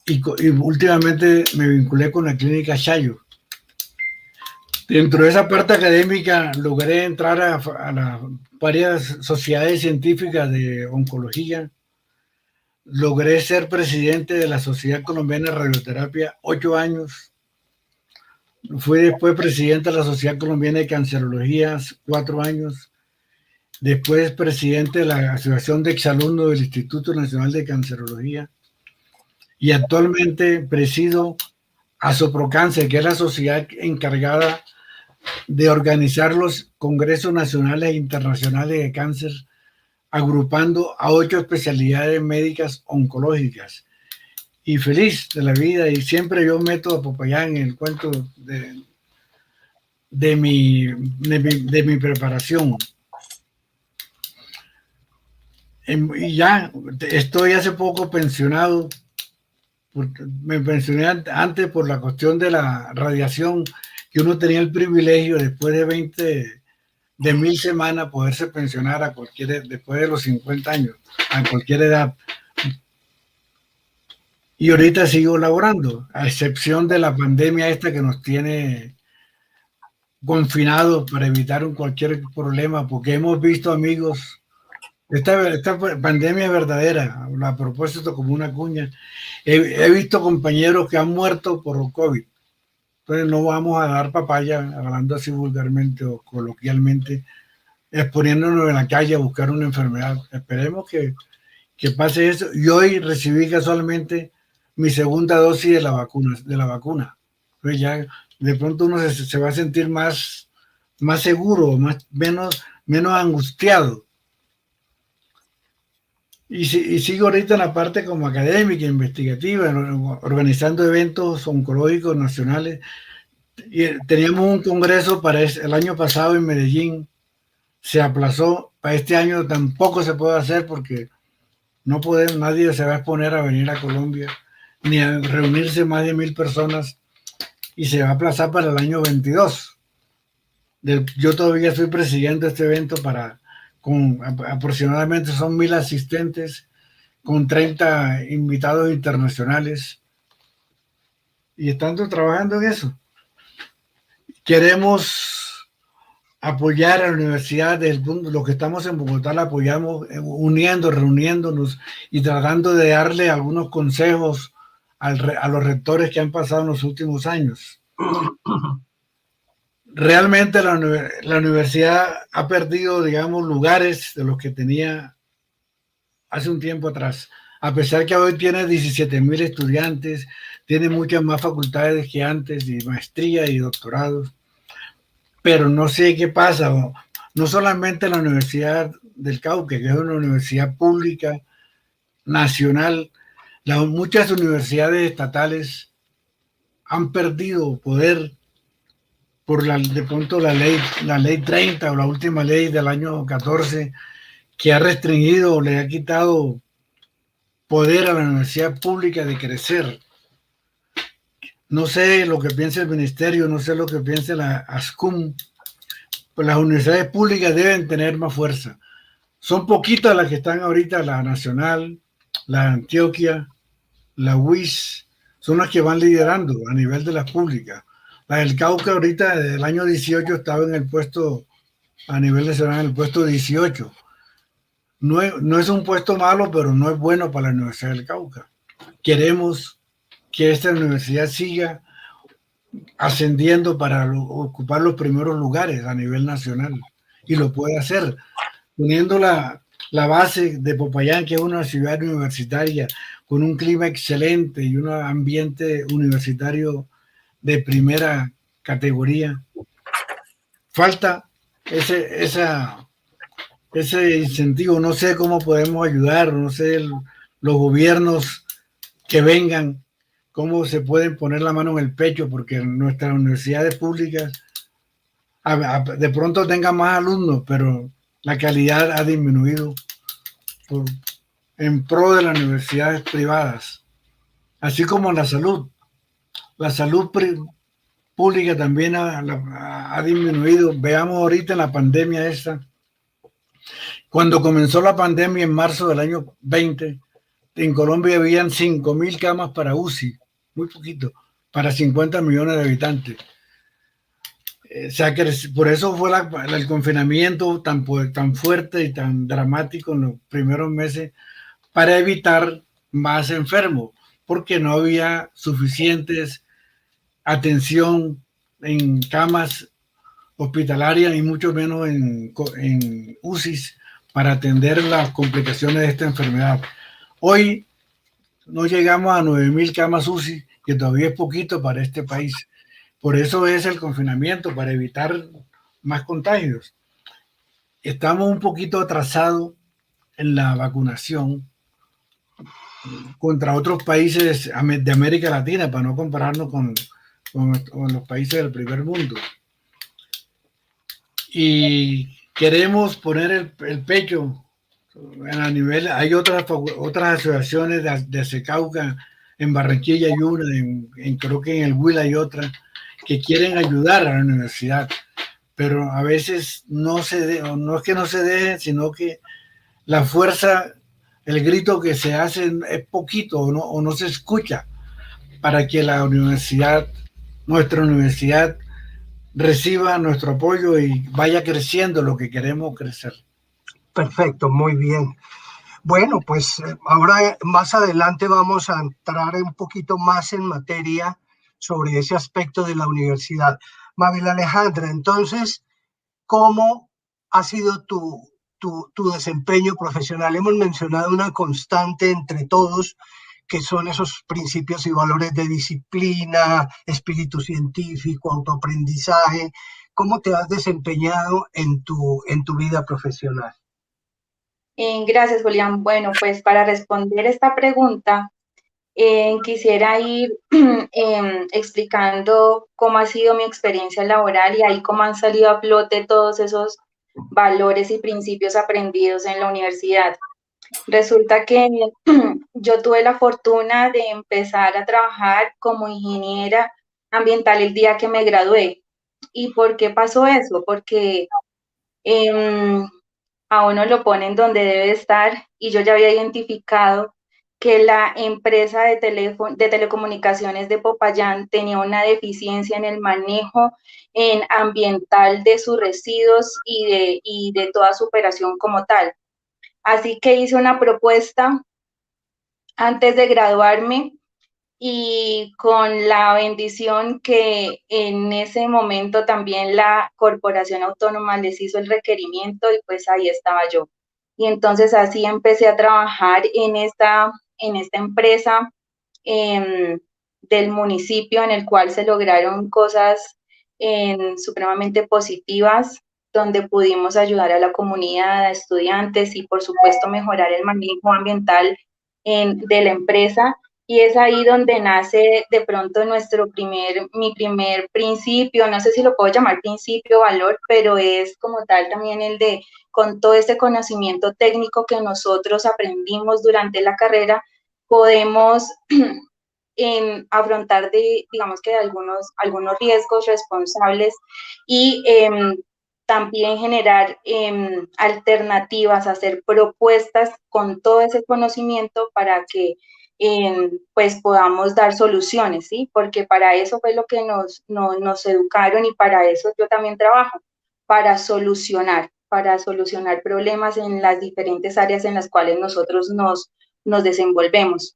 y últimamente me vinculé con la clínica Chayo. Dentro de esa parte académica logré entrar a las varias sociedades científicas de oncología. Logré ser presidente de la Sociedad Colombiana de Radioterapia 8 años. Fui después presidente de la Sociedad Colombiana de Cancerología 4 años. Después presidente de la Asociación de Exalumnos del Instituto Nacional de Cancerología. Y actualmente presido ASOPROCáncer, que es la sociedad encargada de organizar los congresos nacionales e internacionales de cáncer, agrupando a 8 especialidades médicas oncológicas. Y feliz de la vida, y siempre yo meto a Popayán en el cuento de mi preparación. Y ya estoy hace poco pensionado, porque me pensioné antes por la cuestión de la radiación, que uno tenía el privilegio después de 1000 semanas poderse pensionar después de los 50 años, a cualquier edad. Y ahorita sigo laborando, a excepción de la pandemia esta que nos tiene confinados para evitar cualquier problema, porque hemos visto, amigos, esta pandemia es verdadera, a propósito, como una cuña. He visto compañeros que han muerto por COVID. Entonces no vamos a dar papaya, hablando así vulgarmente o coloquialmente, exponiéndonos en la calle a buscar una enfermedad. Esperemos que pase eso. Y hoy recibí casualmente mi segunda dosis de la vacuna. Entonces ya de pronto uno se va a sentir más seguro, menos angustiado. Y sigo ahorita en la parte como académica, investigativa, organizando eventos oncológicos nacionales. Y teníamos un congreso para el año pasado en Medellín, se aplazó. Para este año tampoco se puede hacer porque no podemos, nadie se va a exponer a venir a Colombia, ni a reunirse más de 1000 personas, y se va a aplazar para el año 22. Yo todavía soy presidente de este evento con aproximadamente son 1000 asistentes, con 30 invitados internacionales, y estando trabajando en eso. Queremos apoyar a la universidad del mundo. Los que estamos en Bogotá la apoyamos reuniéndonos y tratando de darle algunos consejos a los rectores que han pasado en los últimos años. Realmente la universidad ha perdido, digamos, lugares de los que tenía hace un tiempo atrás. A pesar que hoy tiene 17,000 estudiantes, tiene muchas más facultades que antes, y maestría y doctorados, pero no sé qué pasa. No solamente la Universidad del Cauca, que es una universidad pública, nacional, muchas universidades estatales han perdido poder por de pronto la ley 30 o la última ley del año 14, que ha restringido o le ha quitado poder a la universidad pública de crecer. No sé lo que piensa el ministerio, no sé lo que piensa la ASCUM, pues las universidades públicas deben tener más fuerza. Son poquitas las que están ahorita, la Nacional, la Antioquia, la UIS, son las que van liderando a nivel de las públicas. La del Cauca ahorita, desde el año 18, estaba en el puesto, a nivel nacional, en el puesto 18. No es un puesto malo, pero no es bueno para la Universidad del Cauca. Queremos que esta universidad siga ascendiendo para ocupar los primeros lugares a nivel nacional, y lo puede hacer poniendo la base de Popayán, que es una ciudad universitaria con un clima excelente y un ambiente universitario de primera categoría. Falta ese incentivo. No sé cómo podemos ayudar, no sé los gobiernos que vengan, cómo se pueden poner la mano en el pecho, porque nuestras universidades públicas de pronto tengan más alumnos, pero la calidad ha disminuido en pro de las universidades privadas, así como la salud. La salud pública también ha disminuido. Veamos ahorita en la pandemia esta. Cuando comenzó la pandemia en marzo del año 20, en Colombia habían 5,000 camas para UCI, muy poquito, para 50 millones de habitantes. Por eso fue el confinamiento tan fuerte y tan dramático en los primeros meses, para evitar más enfermos, porque no había suficientes atención en camas hospitalarias y mucho menos en UCIs para atender las complicaciones de esta enfermedad. Hoy no llegamos a 9,000 camas UCI, que todavía es poquito para este país. Por eso es el confinamiento, para evitar más contagios. Estamos un poquito atrasados en la vacunación contra otros países de América Latina, para no compararnos con los países del primer mundo. Y queremos poner el pecho a nivel. Hay otras asociaciones de Secauca, en Barranquilla hay una, creo que en el Huila hay otra, que quieren ayudar a la universidad, pero a veces no es que no se dejen, sino que la fuerza, el grito que se hace es poquito o no se escucha para que nuestra universidad reciba nuestro apoyo y vaya creciendo lo que queremos crecer. Perfecto, muy bien. Bueno, pues ahora más adelante vamos a entrar un poquito más en materia sobre ese aspecto de la universidad. Mabel Alejandra, entonces, ¿cómo ha sido tu desempeño profesional? Hemos mencionado una constante entre todos, que son esos principios y valores de disciplina, espíritu científico, autoaprendizaje. ¿Cómo te has desempeñado en tu vida profesional? Gracias, Julián. Bueno, pues para responder esta pregunta, quisiera ir explicando cómo ha sido mi experiencia laboral y ahí cómo han salido a flote todos esos valores y principios aprendidos en la universidad. Resulta que yo tuve la fortuna de empezar a trabajar como ingeniera ambiental el día que me gradué. ¿Y por qué pasó eso? Porque a uno lo ponen donde debe estar, y yo ya había identificado que la empresa de telecomunicaciones de Popayán tenía una deficiencia en el manejo ambiental de sus residuos y de toda su operación como tal. Así que hice una propuesta antes de graduarme, y con la bendición que en ese momento también la Corporación Autónoma les hizo el requerimiento, y pues ahí estaba yo. Y entonces así empecé a trabajar en esta empresa del municipio, en el cual se lograron cosas supremamente positivas, donde pudimos ayudar a la comunidad, a estudiantes y por supuesto mejorar el manejo ambiental de la empresa. Y es ahí donde nace de pronto mi primer principio, no sé si lo puedo llamar principio o valor, pero es como tal también el de, con todo este conocimiento técnico que nosotros aprendimos durante la carrera, podemos afrontar digamos que algunos riesgos responsables y también generar alternativas, hacer propuestas con todo ese conocimiento para que pues podamos dar soluciones, ¿sí? Porque para eso fue lo que nos educaron y para eso yo también trabajo, para solucionar problemas en las diferentes áreas en las cuales nosotros nos desenvolvemos.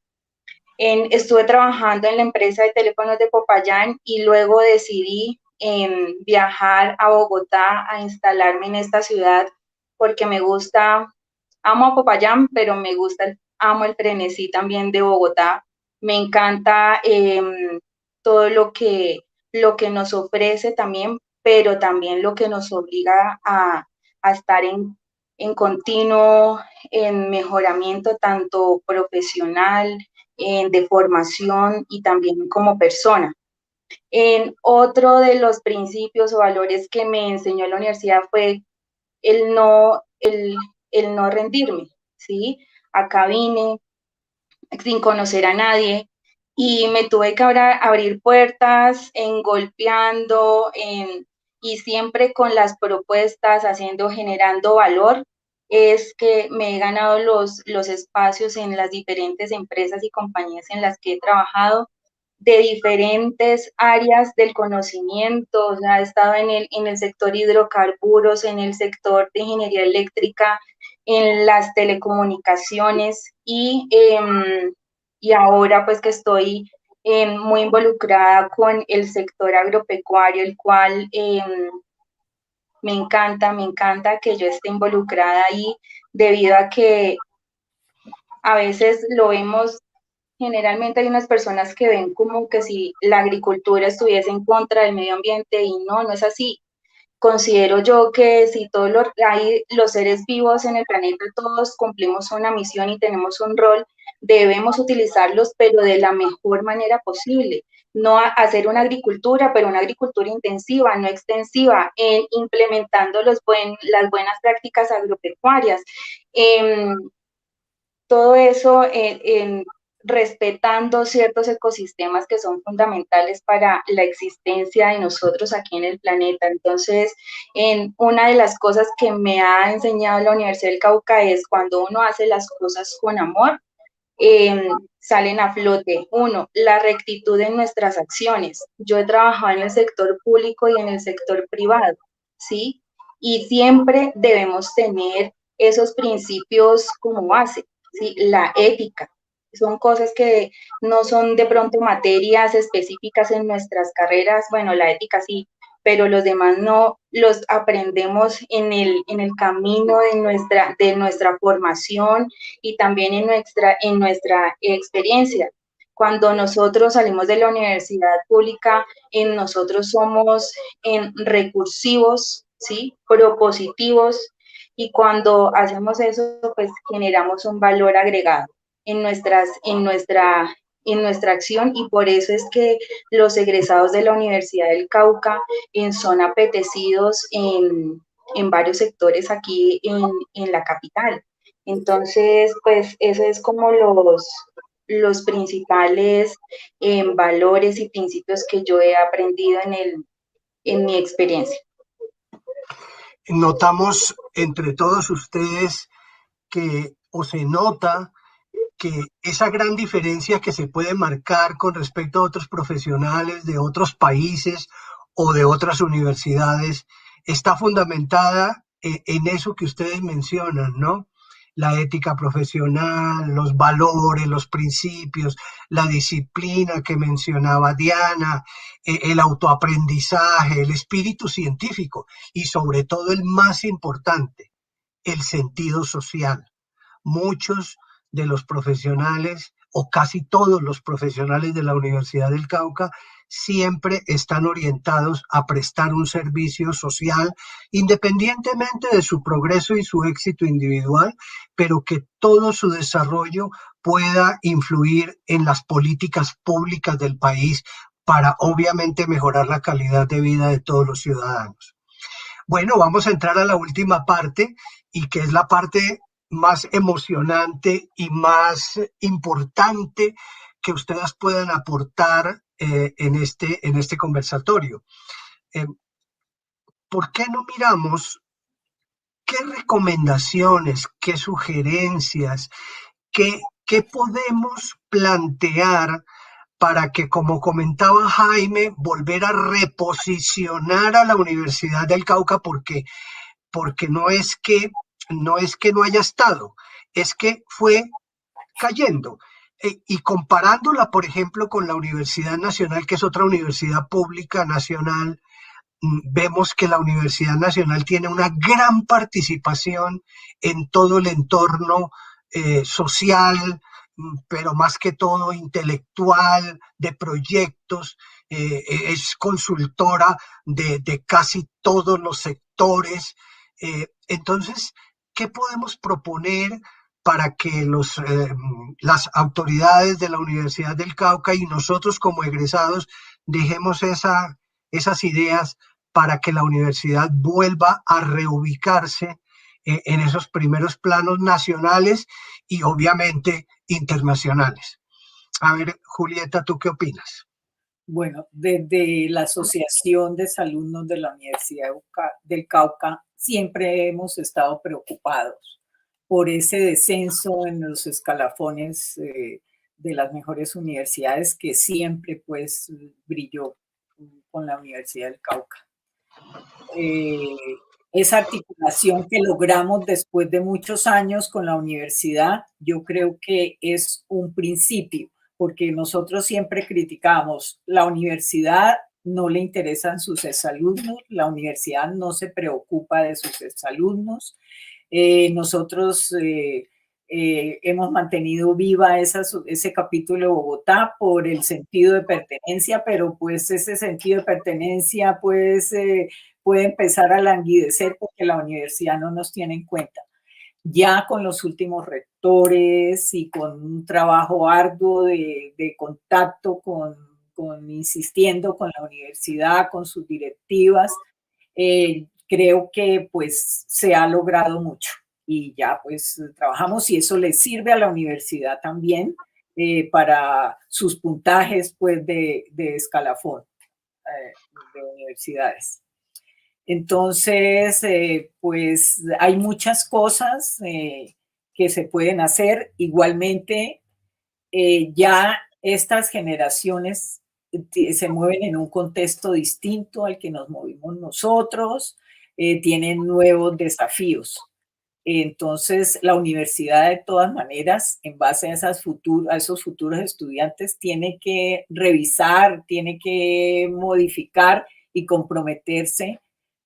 Estuve trabajando en la empresa de teléfonos de Popayán y luego decidí viajar a Bogotá a instalarme en esta ciudad porque me gusta, amo a Popayán, pero amo el frenesí también de Bogotá. Me encanta todo lo que nos ofrece también, pero también lo que nos obliga a estar en continuo mejoramiento, tanto profesional, de formación y también como persona. Otro de los principios o valores que me enseñó la universidad fue el no rendirme, ¿sí? Acá vine sin conocer a nadie y me tuve que abrir puertas, golpeando, y siempre con las propuestas, generando valor, es que me he ganado los espacios en las diferentes empresas y compañías en las que he trabajado, de diferentes áreas del conocimiento. O sea, he estado en el sector hidrocarburos, en el sector de ingeniería eléctrica, en las telecomunicaciones y ahora pues que estoy muy involucrada con el sector agropecuario, el cual me encanta que yo esté involucrada ahí, debido a que a veces lo vemos, generalmente hay unas personas que ven como que si la agricultura estuviese en contra del medio ambiente y no es así. Considero yo que si hay los seres vivos en el planeta, todos cumplimos una misión y tenemos un rol, debemos utilizarlos, pero de la mejor manera posible. No hacer una agricultura, pero una agricultura intensiva, no extensiva, implementando las buenas prácticas agropecuarias. Todo eso respetando ciertos ecosistemas que son fundamentales para la existencia de nosotros aquí en el planeta. Entonces, una de las cosas que me ha enseñado la Universidad del Cauca es cuando uno hace las cosas con amor, salen a flote. Uno, la rectitud en nuestras acciones. Yo he trabajado en el sector público y en el sector privado, ¿sí? Y siempre debemos tener esos principios como base, ¿sí? La ética. Son cosas que no son de pronto materias específicas en nuestras carreras. Bueno, la ética sí, pero los demás no los aprendemos en el camino de nuestra formación y también en nuestra experiencia. Cuando nosotros salimos de la universidad pública, nosotros somos recursivos, ¿sí? Propositivos, y cuando hacemos eso, pues generamos un valor agregado en nuestra acción, y por eso es que los egresados de la Universidad del Cauca son apetecidos en varios sectores aquí en la capital. Entonces, pues, eso es como los principales valores y principios que yo he aprendido en mi experiencia. Notamos entre todos ustedes o se nota que esa gran diferencia que se puede marcar con respecto a otros profesionales de otros países o de otras universidades está fundamentada en eso que ustedes mencionan, ¿no? La ética profesional, los valores, los principios, la disciplina que mencionaba Diana, el autoaprendizaje, el espíritu científico y sobre todo el más importante, el sentido social. Muchos de los profesionales, o casi todos los profesionales de la Universidad del Cauca, siempre están orientados a prestar un servicio social, independientemente de su progreso y su éxito individual, pero que todo su desarrollo pueda influir en las políticas públicas del país para obviamente mejorar la calidad de vida de todos los ciudadanos. Bueno, vamos a entrar a la última parte, y que es la parte más emocionante y más importante que ustedes puedan aportar en este conversatorio. ¿Por qué no miramos qué recomendaciones, qué sugerencias, qué podemos plantear para que, como comentaba Jaime, volver a reposicionar a la Universidad del Cauca, porque no es que no haya estado, es que fue cayendo. Y comparándola, por ejemplo, con la Universidad Nacional, que es otra universidad pública nacional, vemos que la Universidad Nacional tiene una gran participación en todo el entorno social, pero más que todo intelectual, de proyectos, es consultora de casi todos los sectores. Entonces, ¿qué podemos proponer para que las autoridades de la Universidad del Cauca y nosotros como egresados dejemos esas ideas para que la universidad vuelva a reubicarse en esos primeros planos nacionales y obviamente internacionales? A ver, Julieta, ¿tú qué opinas? Bueno, desde la Asociación de Exalumnos de la Universidad del Cauca siempre hemos estado preocupados por ese descenso en los escalafones de las mejores universidades que siempre pues brilló con la Universidad del Cauca. Esa articulación que logramos después de muchos años con la universidad, yo creo que es un principio, porque nosotros siempre criticamos, la universidad no le interesan sus exalumnos, la universidad no se preocupa de sus exalumnos. Nosotros hemos mantenido viva ese capítulo de Bogotá por el sentido de pertenencia, pero pues ese sentido de pertenencia pues puede empezar a languidecer porque la universidad no nos tiene en cuenta. Ya con los últimos rectores y con un trabajo arduo de contacto insistiendo con la universidad, con sus directivas, creo que pues se ha logrado mucho y ya pues trabajamos y eso le sirve a la universidad también para sus puntajes pues de escalafón de universidades. Entonces, pues hay muchas cosas que se pueden hacer. Igualmente, ya estas generaciones se mueven en un contexto distinto al que nos movimos nosotros, tienen nuevos desafíos. Entonces, la universidad, de todas maneras, en base a esos futuros estudiantes, tiene que revisar, tiene que modificar y comprometerse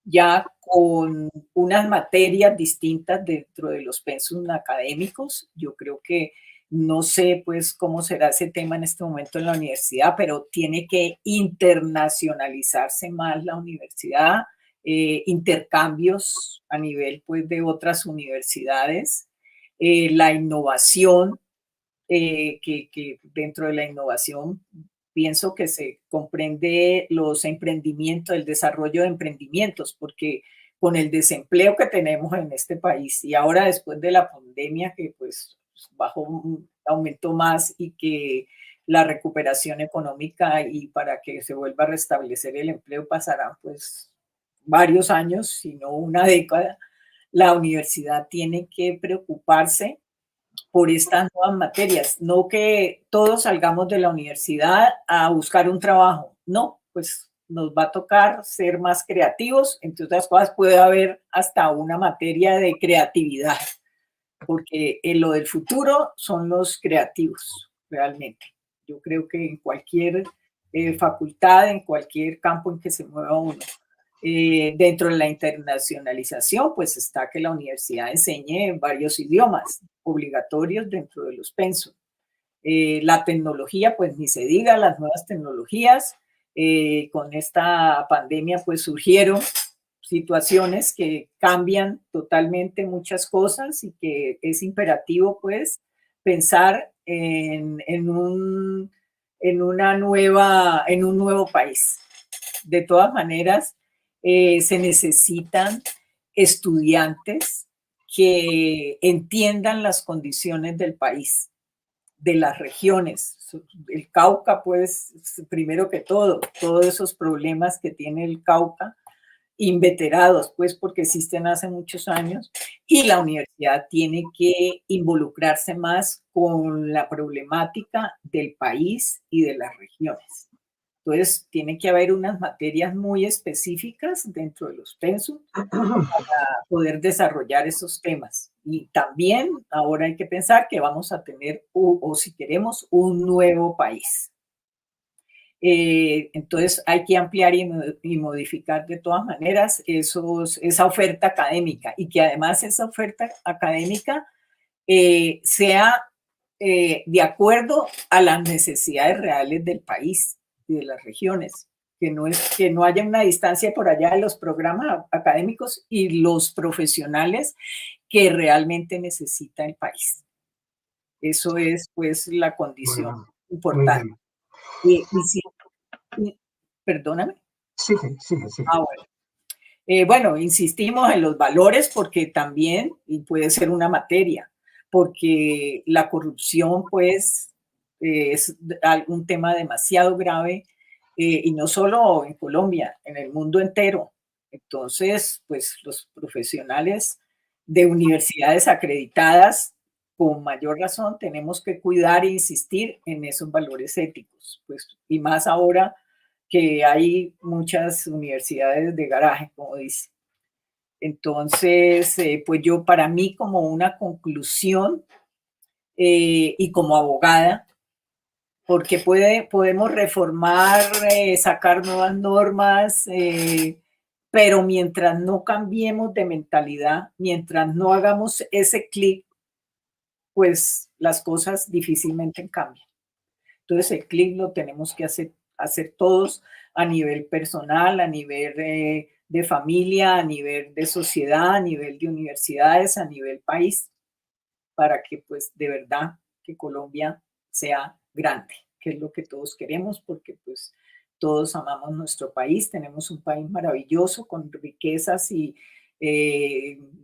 ya con unas materias distintas dentro de los pensum académicos. Yo creo que no sé pues cómo será ese tema en este momento en la universidad, pero tiene que internacionalizarse más la universidad, intercambios a nivel pues de otras universidades, la innovación, que dentro de la innovación pienso que se comprende los emprendimientos, el desarrollo de emprendimientos, porque con el desempleo que tenemos en este país y ahora después de la pandemia que pues aumentó más y que la recuperación económica y para que se vuelva a restablecer el empleo pasarán pues varios años, si no una década, la universidad tiene que preocuparse por estas nuevas materias, no que todos salgamos de la universidad a buscar un trabajo, no, pues nos va a tocar ser más creativos, entre otras cosas puede haber hasta una materia de creatividad, porque lo del futuro son los creativos, realmente. Yo creo que en cualquier facultad, en cualquier campo en que se mueva uno, Dentro de la internacionalización, pues está que la universidad enseñe varios idiomas obligatorios dentro de los pensos. La tecnología, pues ni se diga, las nuevas tecnologías. Con esta pandemia, pues surgieron situaciones que cambian totalmente muchas cosas y que es imperativo, pues, pensar en un nuevo país. De todas maneras, se necesitan estudiantes que entiendan las condiciones del país, de las regiones. El Cauca, pues, primero que todo, todos esos problemas que tiene el Cauca, inveterados, pues, porque existen hace muchos años, y la universidad tiene que involucrarse más con la problemática del país y de las regiones. Entonces, tiene que haber unas materias muy específicas dentro de los pensos para poder desarrollar esos temas. Y también ahora hay que pensar que vamos a tener, o si queremos, un nuevo país. Entonces hay que ampliar y modificar de todas maneras esa oferta académica, y que además esa oferta académica sea de acuerdo a las necesidades reales del país y de las regiones, que no haya una distancia por allá de los programas académicos y los profesionales que realmente necesita el país. Eso es, pues, la condición importante. Perdóname. Sí. Bueno. Bueno, insistimos en los valores porque también, y puede ser una materia, porque la corrupción, pues, es un tema demasiado grave, y no solo en Colombia, en el mundo entero. Entonces, pues, los profesionales de universidades acreditadas, con mayor razón, tenemos que cuidar e insistir en esos valores éticos, pues, y más ahora que hay muchas universidades de garaje, como dice. Entonces, pues yo, para mí, como una conclusión, y como abogada, porque podemos reformar, sacar nuevas normas, pero mientras no cambiemos de mentalidad, mientras no hagamos ese clic, pues las cosas difícilmente cambian. Entonces el clic lo tenemos que hacer todos, a nivel personal, a nivel de familia, a nivel de sociedad, a nivel de universidades, a nivel país, para que, pues, de verdad que Colombia sea grande, que es lo que todos queremos, porque, pues, todos amamos nuestro país. Tenemos un país maravilloso con riquezas, y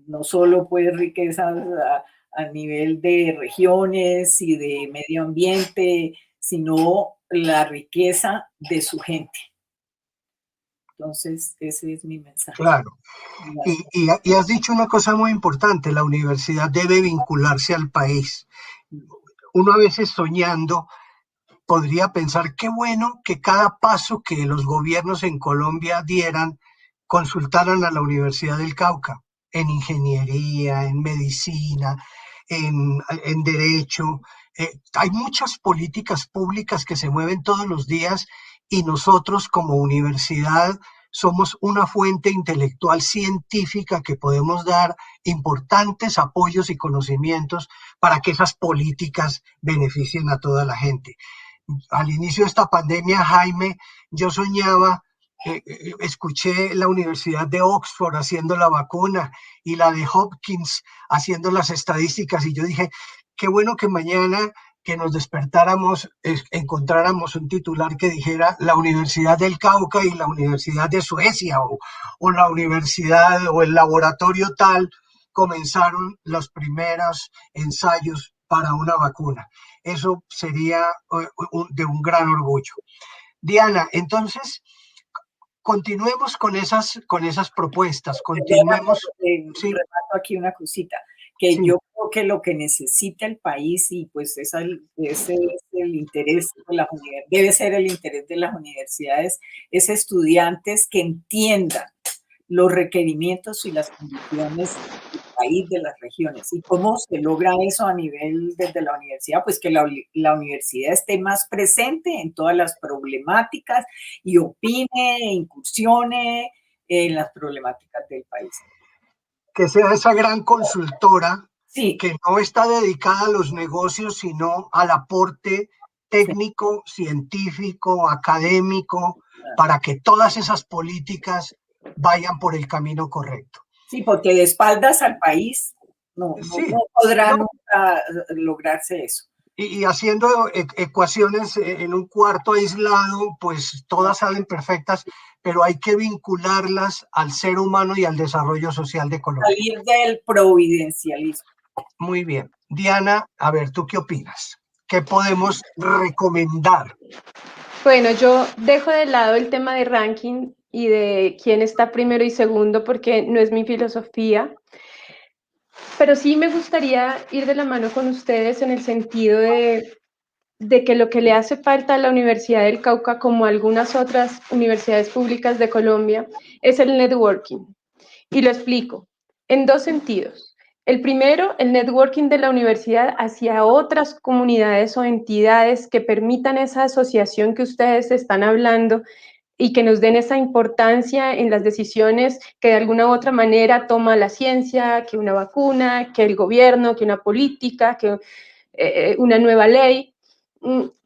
no solo, pues, riquezas a nivel de regiones y de medio ambiente, sino la riqueza de su gente. Entonces, ese es mi mensaje. Claro. Y has dicho una cosa muy importante: la universidad debe vincularse al país. Uno a veces, soñando, podría pensar qué bueno que cada paso que los gobiernos en Colombia dieran, consultaran a la Universidad del Cauca, en ingeniería, en medicina, en derecho. Hay muchas políticas públicas que se mueven todos los días, y nosotros como universidad somos una fuente intelectual científica que podemos dar importantes apoyos y conocimientos para que esas políticas beneficien a toda la gente. Al inicio de esta pandemia, Jaime, yo soñaba, escuché la Universidad de Oxford haciendo la vacuna y la de Hopkins haciendo las estadísticas, y yo dije, qué bueno que mañana que nos despertáramos, encontráramos un titular que dijera la Universidad del Cauca y la Universidad de Suecia, o la universidad o el laboratorio tal comenzaron los primeros ensayos para una vacuna. Eso sería de un gran orgullo. Diana, entonces, continuemos con esas propuestas, continuemos. Sí. Remato aquí una cosita, que sí. Yo creo que lo que necesita el país, y pues ese es el interés de las universidades, debe ser el interés de las universidades, es estudiantes que entiendan los requerimientos y las condiciones del país, de las regiones. ¿Y cómo se logra eso a nivel desde la universidad? Pues que la universidad esté más presente en todas las problemáticas y opine, incursione, en las problemáticas del país. Que sea esa gran consultora, sí, que no está dedicada a los negocios, sino al aporte técnico, sí, científico, académico, para que todas esas políticas vayan por el camino correcto. Sí, porque de espaldas al país no podrá nunca lograrse eso. Y haciendo ecuaciones en un cuarto aislado, pues todas salen perfectas, pero hay que vincularlas al ser humano y al desarrollo social de Colombia. Salir del providencialismo. Muy bien. Diana, a ver, ¿tú qué opinas? ¿Qué podemos recomendar? Bueno, yo dejo de lado el tema de ranking y de quién está primero y segundo, porque no es mi filosofía. Pero sí me gustaría ir de la mano con ustedes en el sentido de que lo que le hace falta a la Universidad del Cauca, como a algunas otras universidades públicas de Colombia, es el networking. Y lo explico en dos sentidos. El primero, el networking de la universidad hacia otras comunidades o entidades que permitan esa asociación que ustedes están hablando y que nos den esa importancia en las decisiones que de alguna u otra manera toma la ciencia, que una vacuna, que el gobierno, que una política, que una nueva ley.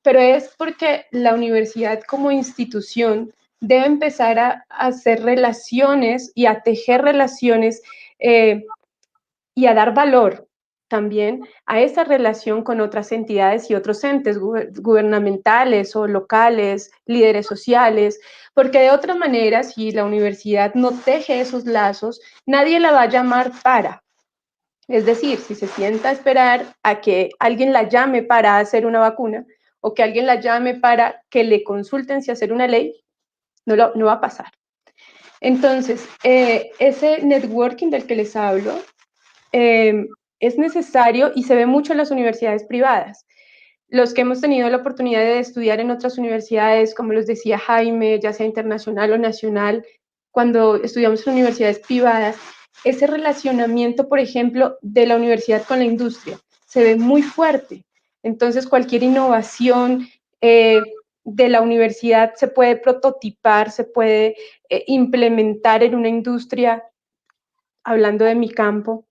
Pero es porque la universidad como institución debe empezar a hacer relaciones y a tejer relaciones y a dar valor también a esa relación con otras entidades y otros entes gubernamentales o locales, líderes sociales, porque de otra manera, si la universidad no teje esos lazos, nadie la va a llamar para. Es decir, si se sienta a esperar a que alguien la llame para hacer una vacuna o que alguien la llame para que le consulten si hacer una ley, no va a pasar. Entonces, ese networking del que les hablo es necesario y se ve mucho en las universidades privadas. Los que hemos tenido la oportunidad de estudiar en otras universidades, como los decía Jaime, ya sea internacional o nacional, cuando estudiamos en universidades privadas, ese relacionamiento, por ejemplo, de la universidad con la industria, se ve muy fuerte. Entonces, cualquier innovación de la universidad se puede prototipar, se puede implementar en una industria, hablando de mi campo,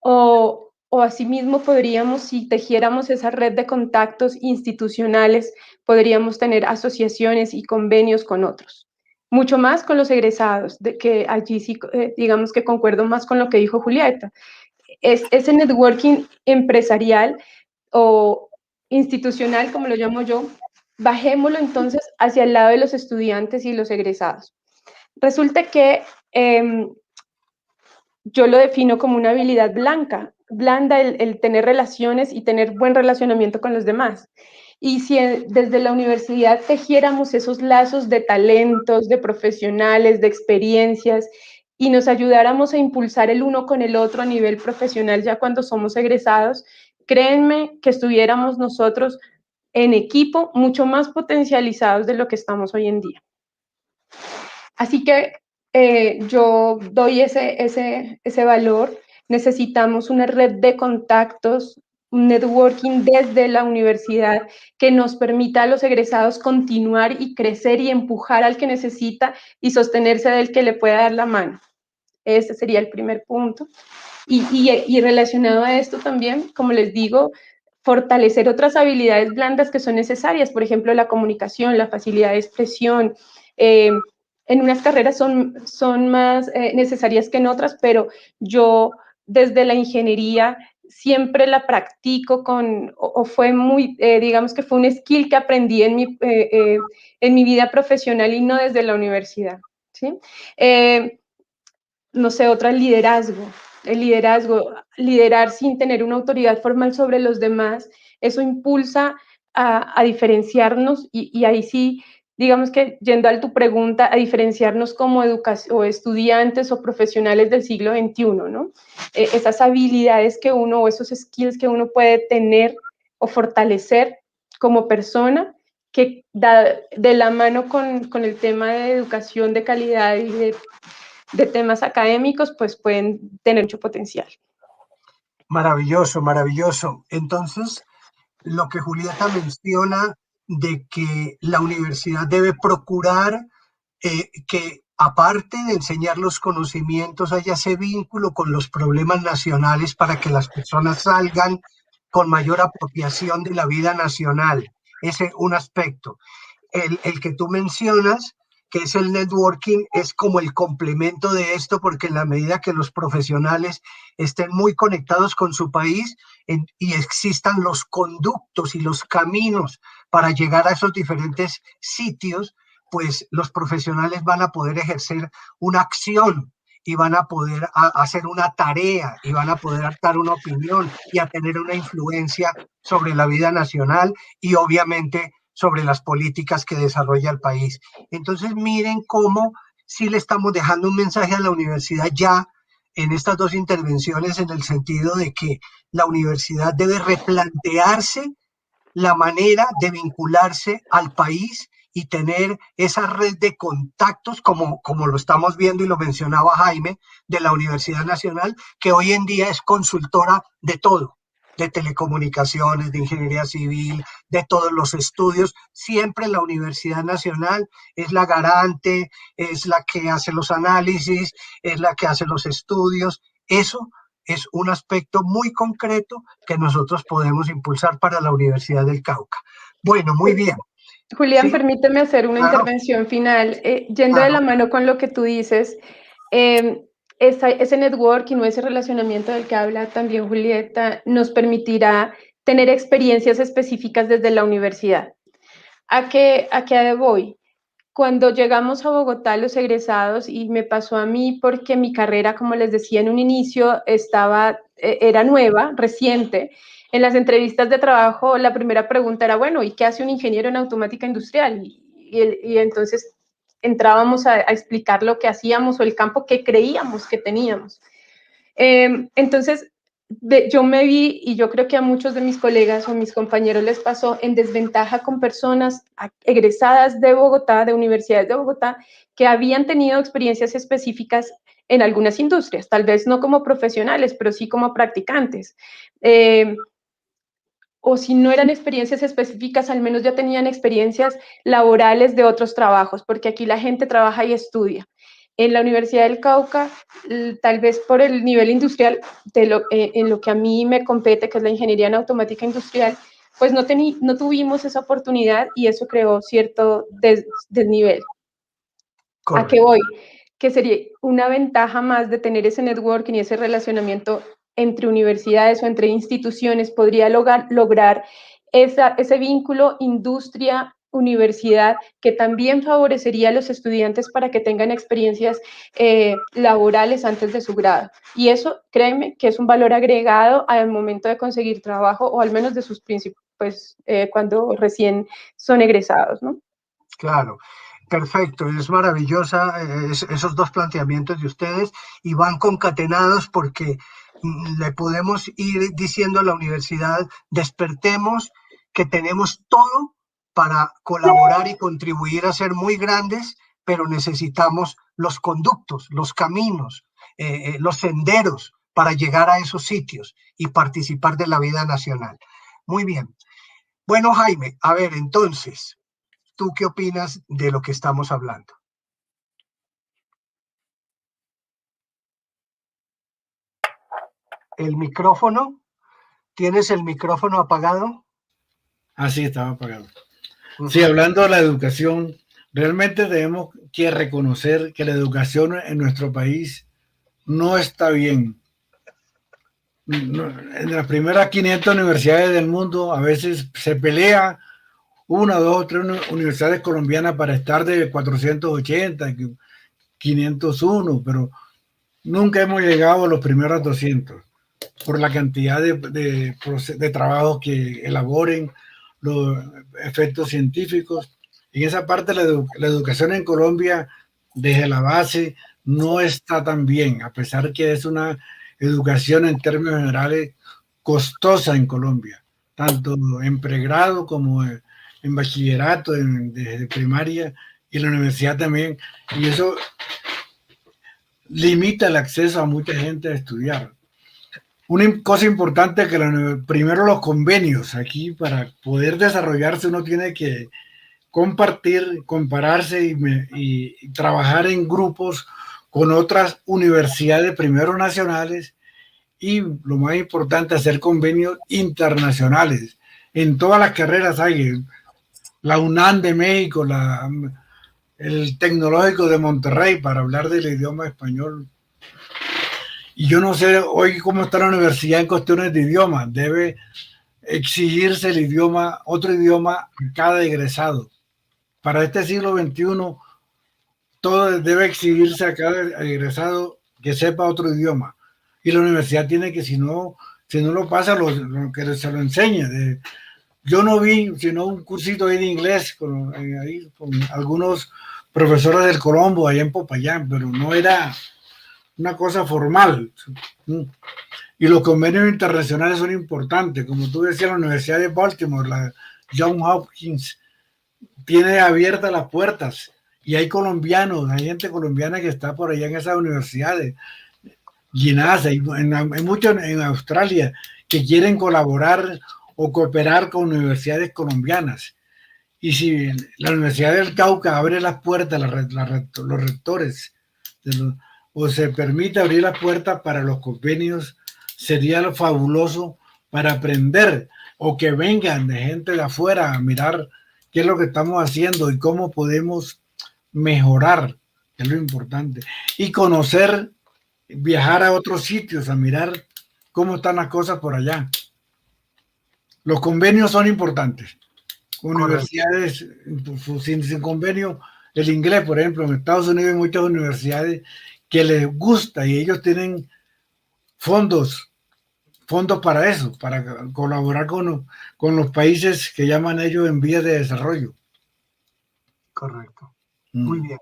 o asimismo podríamos, si tejiéramos esa red de contactos institucionales, podríamos tener asociaciones y convenios con otros. Mucho más con los egresados, de que allí sí, digamos que concuerdo más con lo que dijo Julieta. Es ese networking empresarial o institucional, como lo llamo yo, bajémoslo entonces hacia el lado de los estudiantes y los egresados. Resulta que yo lo defino como una habilidad blanda el tener relaciones y tener buen relacionamiento con los demás. Y si desde la universidad tejiéramos esos lazos de talentos, de profesionales, de experiencias, y nos ayudáramos a impulsar el uno con el otro a nivel profesional ya cuando somos egresados, créanme que estuviéramos nosotros en equipo mucho más potencializados de lo que estamos hoy en día. Así que yo doy ese valor. Necesitamos una red de contactos, un networking desde la universidad que nos permita a los egresados continuar y crecer y empujar al que necesita y sostenerse del que le pueda dar la mano. Ese sería el primer punto. Y relacionado a esto también, como les digo, fortalecer otras habilidades blandas que son necesarias, por ejemplo, la comunicación, la facilidad de expresión. En unas carreras son más necesarias que en otras, pero yo desde la ingeniería siempre la practico o fue muy, digamos que fue un skill que aprendí en mi vida profesional y no desde la universidad, ¿sí? No sé, otra, el liderazgo, liderar sin tener una autoridad formal sobre los demás, eso impulsa a diferenciarnos y ahí sí, digamos que yendo a tu pregunta, a diferenciarnos como o estudiantes o profesionales del siglo XXI, ¿no? Esas habilidades que uno o esos skills que uno puede tener o fortalecer como persona que da de la mano con el tema de educación de calidad y de temas académicos, pues pueden tener mucho potencial. Maravilloso, maravilloso. Entonces, lo que Julieta menciona de que la universidad debe procurar que aparte de enseñar los conocimientos, haya ese vínculo con los problemas nacionales para que las personas salgan con mayor apropiación de la vida nacional. Ese un aspecto. El que tú mencionas, que es el networking, es como el complemento de esto, porque en la medida que los profesionales estén muy conectados con su país y existan los conductos y los caminos para llegar a esos diferentes sitios, pues los profesionales van a poder ejercer una acción y van a poder hacer una tarea y van a poder dar una opinión y a tener una influencia sobre la vida nacional y obviamente sobre las políticas que desarrolla el país. Entonces miren cómo sí le estamos dejando un mensaje a la universidad ya en estas dos intervenciones, en el sentido de que la universidad debe replantearse la manera de vincularse al país y tener esa red de contactos, como lo estamos viendo y lo mencionaba Jaime, de la Universidad Nacional, que hoy en día es consultora de todo, de telecomunicaciones, de ingeniería civil, de todos los estudios. Siempre la Universidad Nacional es la garante, es la que hace los análisis, es la que hace los estudios. Eso es un aspecto muy concreto que nosotros podemos impulsar para la Universidad del Cauca. Bueno, muy bien. Julián, ¿Sí? permíteme hacer una Claro. intervención final, yendo Claro. de la mano con lo que tú dices. Ese networking o ese relacionamiento del que habla también Julieta nos permitirá tener experiencias específicas desde la universidad. ¿A qué voy? Cuando llegamos a Bogotá, los egresados, y me pasó a mí porque mi carrera, como les decía en un inicio, era nueva, reciente. En las entrevistas de trabajo, la primera pregunta era, bueno, ¿y qué hace un ingeniero en automática industrial? Y entonces entrábamos a explicar lo que hacíamos o el campo que creíamos que teníamos. Entonces, yo me vi, y yo creo que a muchos de mis colegas o mis compañeros les pasó, en desventaja con personas egresadas de Bogotá, de universidades de Bogotá, que habían tenido experiencias específicas en algunas industrias, tal vez no como profesionales, pero sí como practicantes. O si no eran experiencias específicas, al menos ya tenían experiencias laborales de otros trabajos, porque aquí la gente trabaja y estudia. En la Universidad del Cauca, tal vez por el nivel industrial, en lo que a mí me compete, que es la ingeniería en automática industrial, pues no tuvimos esa oportunidad y eso creó cierto desnivel. Correcto. ¿A qué voy? Que sería una ventaja más de tener ese networking y ese relacionamiento entre universidades o entre instituciones, podría lograr ese vínculo industria-universidad que también favorecería a los estudiantes para que tengan experiencias laborales antes de su grado. Y eso, créeme, que es un valor agregado al momento de conseguir trabajo o al menos de sus principios, pues cuando recién son egresados, ¿no? Claro. Perfecto, es maravillosa esos dos planteamientos de ustedes y van concatenados porque le podemos ir diciendo a la universidad, despertemos que tenemos todo para colaborar y contribuir a ser muy grandes, pero necesitamos los conductos, los caminos, los senderos para llegar a esos sitios y participar de la vida nacional. Muy bien. Bueno, Jaime, a ver, entonces, ¿tú qué opinas de lo que estamos hablando? ¿El micrófono? ¿Tienes el micrófono apagado? Ah, sí, estaba apagado. Sí, hablando de la educación, realmente tenemos que reconocer que la educación en nuestro país no está bien. En las primeras 500 universidades del mundo a veces se pelea 1, 2 o 3 universidades colombianas para estar de 480, 501, pero nunca hemos llegado a los primeros 200 por la cantidad de trabajos que elaboren, los efectos científicos. En esa parte la educación en Colombia desde la base no está tan bien, a pesar que es una educación en términos generales costosa en Colombia, tanto en pregrado como en bachillerato, desde primaria y en la universidad también, y eso limita el acceso a mucha gente a estudiar. Una cosa importante es que primero los convenios, aquí para poder desarrollarse uno tiene que compartir, compararse y trabajar en grupos con otras universidades, primero nacionales, y lo más importante, hacer convenios internacionales. En todas las carreras hay, la UNAM de México, el Tecnológico de Monterrey, para hablar del idioma español. Y yo no sé hoy cómo está la universidad en cuestiones de idioma. Debe exigirse el idioma, otro idioma a cada egresado. Para este siglo XXI, todo debe exigirse a cada egresado que sepa otro idioma. Y la universidad tiene que, si no lo pasa, que se lo enseñe. Yo no vi sino un cursito ahí de inglés con algunos profesores del Colombo allá en Popayán, pero no era una cosa formal. Y los convenios internacionales son importantes. Como tú decías, la Universidad de Baltimore, la Johns Hopkins, tiene abiertas las puertas. Y hay colombianos, hay gente colombiana que está por allá en esas universidades. Ginasa, hay muchos en Australia que quieren colaborar o cooperar con universidades colombianas. Y si la Universidad del Cauca abre las puertas, los rectores, o se permite abrir las puertas para los convenios, sería lo fabuloso para aprender, o que vengan de gente de afuera a mirar qué es lo que estamos haciendo y cómo podemos mejorar, que es lo importante, y conocer, viajar a otros sitios a mirar cómo están las cosas por allá. Los convenios son importantes. Universidades sin convenio, el inglés, por ejemplo, en Estados Unidos hay muchas universidades que les gusta y ellos tienen fondos para eso, para colaborar con los países que llaman ellos en vías de desarrollo. Correcto. Muy bien.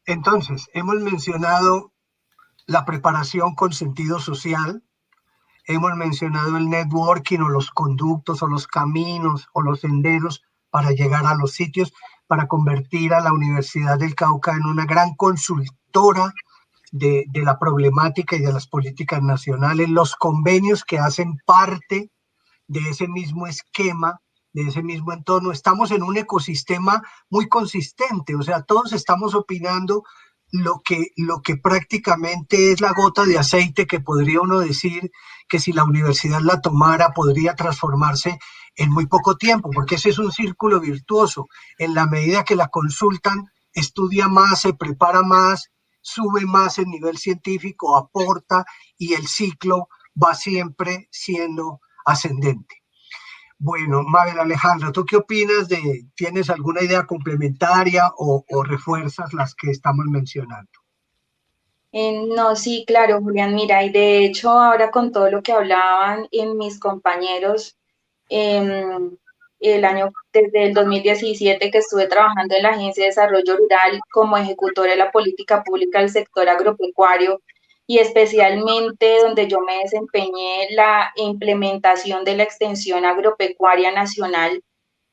Entonces, hemos mencionado la preparación con sentido social, hemos mencionado el networking o los conductos o los caminos o los senderos para llegar a los sitios, para convertir a la Universidad del Cauca en una gran consultora de la problemática y de las políticas nacionales, los convenios que hacen parte de ese mismo esquema, de ese mismo entorno. Estamos en un ecosistema muy consistente, o sea, todos estamos opinando lo que prácticamente es la gota de aceite que podría uno decir que si la universidad la tomara podría transformarse en muy poco tiempo, porque ese es un círculo virtuoso. En la medida que la consultan, estudia más, se prepara más, sube más el nivel científico, aporta y el ciclo va siempre siendo ascendente. Bueno, Mabel Alejandra, ¿tú qué opinas tienes alguna idea complementaria o refuerzas las que estamos mencionando? No, sí, claro, Julián, mira, y de hecho ahora con todo lo que hablaban mis compañeros, desde el 2017 que estuve trabajando en la Agencia de Desarrollo Rural como ejecutora de la política pública del sector agropecuario, y especialmente donde yo me desempeñé la implementación de la extensión agropecuaria nacional.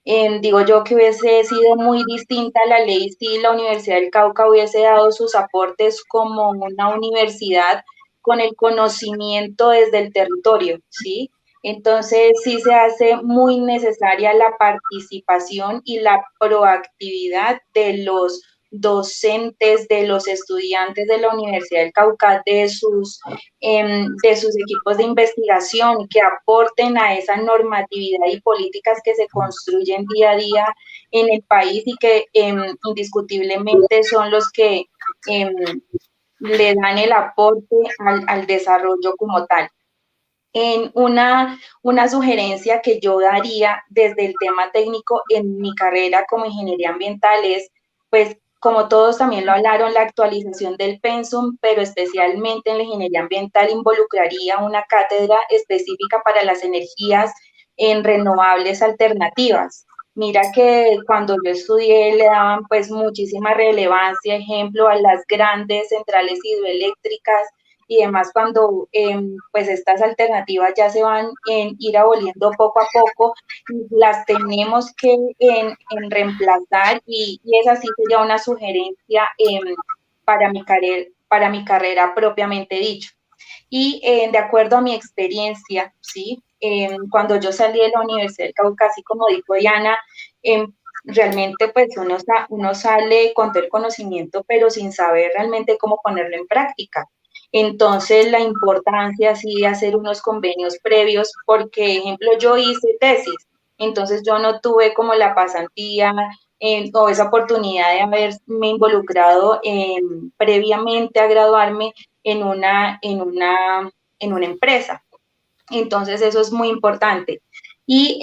Digo yo que hubiese sido muy distinta la ley si la Universidad del Cauca hubiese dado sus aportes como una universidad con el conocimiento desde el territorio, ¿sí? Entonces sí se hace muy necesaria la participación y la proactividad de los docentes, de los estudiantes de la Universidad del Cauca, de sus equipos de investigación que aporten a esa normatividad y políticas que se construyen día a día en el país y que indiscutiblemente son los que le dan el aporte al desarrollo como tal. En una sugerencia que yo daría desde el tema técnico en mi carrera como ingeniería ambiental es, pues, como todos también lo hablaron, la actualización del pensum, pero especialmente en la ingeniería ambiental involucraría una cátedra específica para las energías en renovables alternativas. Mira que cuando yo estudié le daban pues muchísima relevancia, ejemplo, a las grandes centrales hidroeléctricas y demás, cuando pues estas alternativas ya se van ir aboliendo poco a poco, las tenemos que reemplazar y esa sí sería una sugerencia para mi carrera propiamente dicho. Y de acuerdo a mi experiencia, ¿sí? Cuando yo salí de la Universidad del Cauca, así como dijo Diana, realmente pues uno sale con todo el conocimiento, pero sin saber realmente cómo ponerlo en práctica. Entonces, la importancia sí de hacer unos convenios previos, porque, ejemplo, yo hice tesis, entonces yo no tuve como la pasantía o esa oportunidad de haberme involucrado previamente a graduarme en una empresa. Entonces, eso es muy importante. Y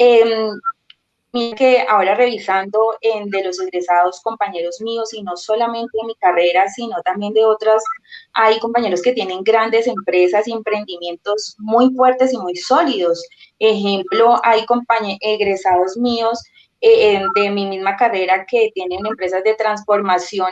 mira que ahora revisando de los egresados compañeros míos, y no solamente de mi carrera, sino también de otras, hay compañeros que tienen grandes empresas y emprendimientos muy fuertes y muy sólidos. Ejemplo, hay egresados míos de mi misma carrera que tienen empresas de transformación,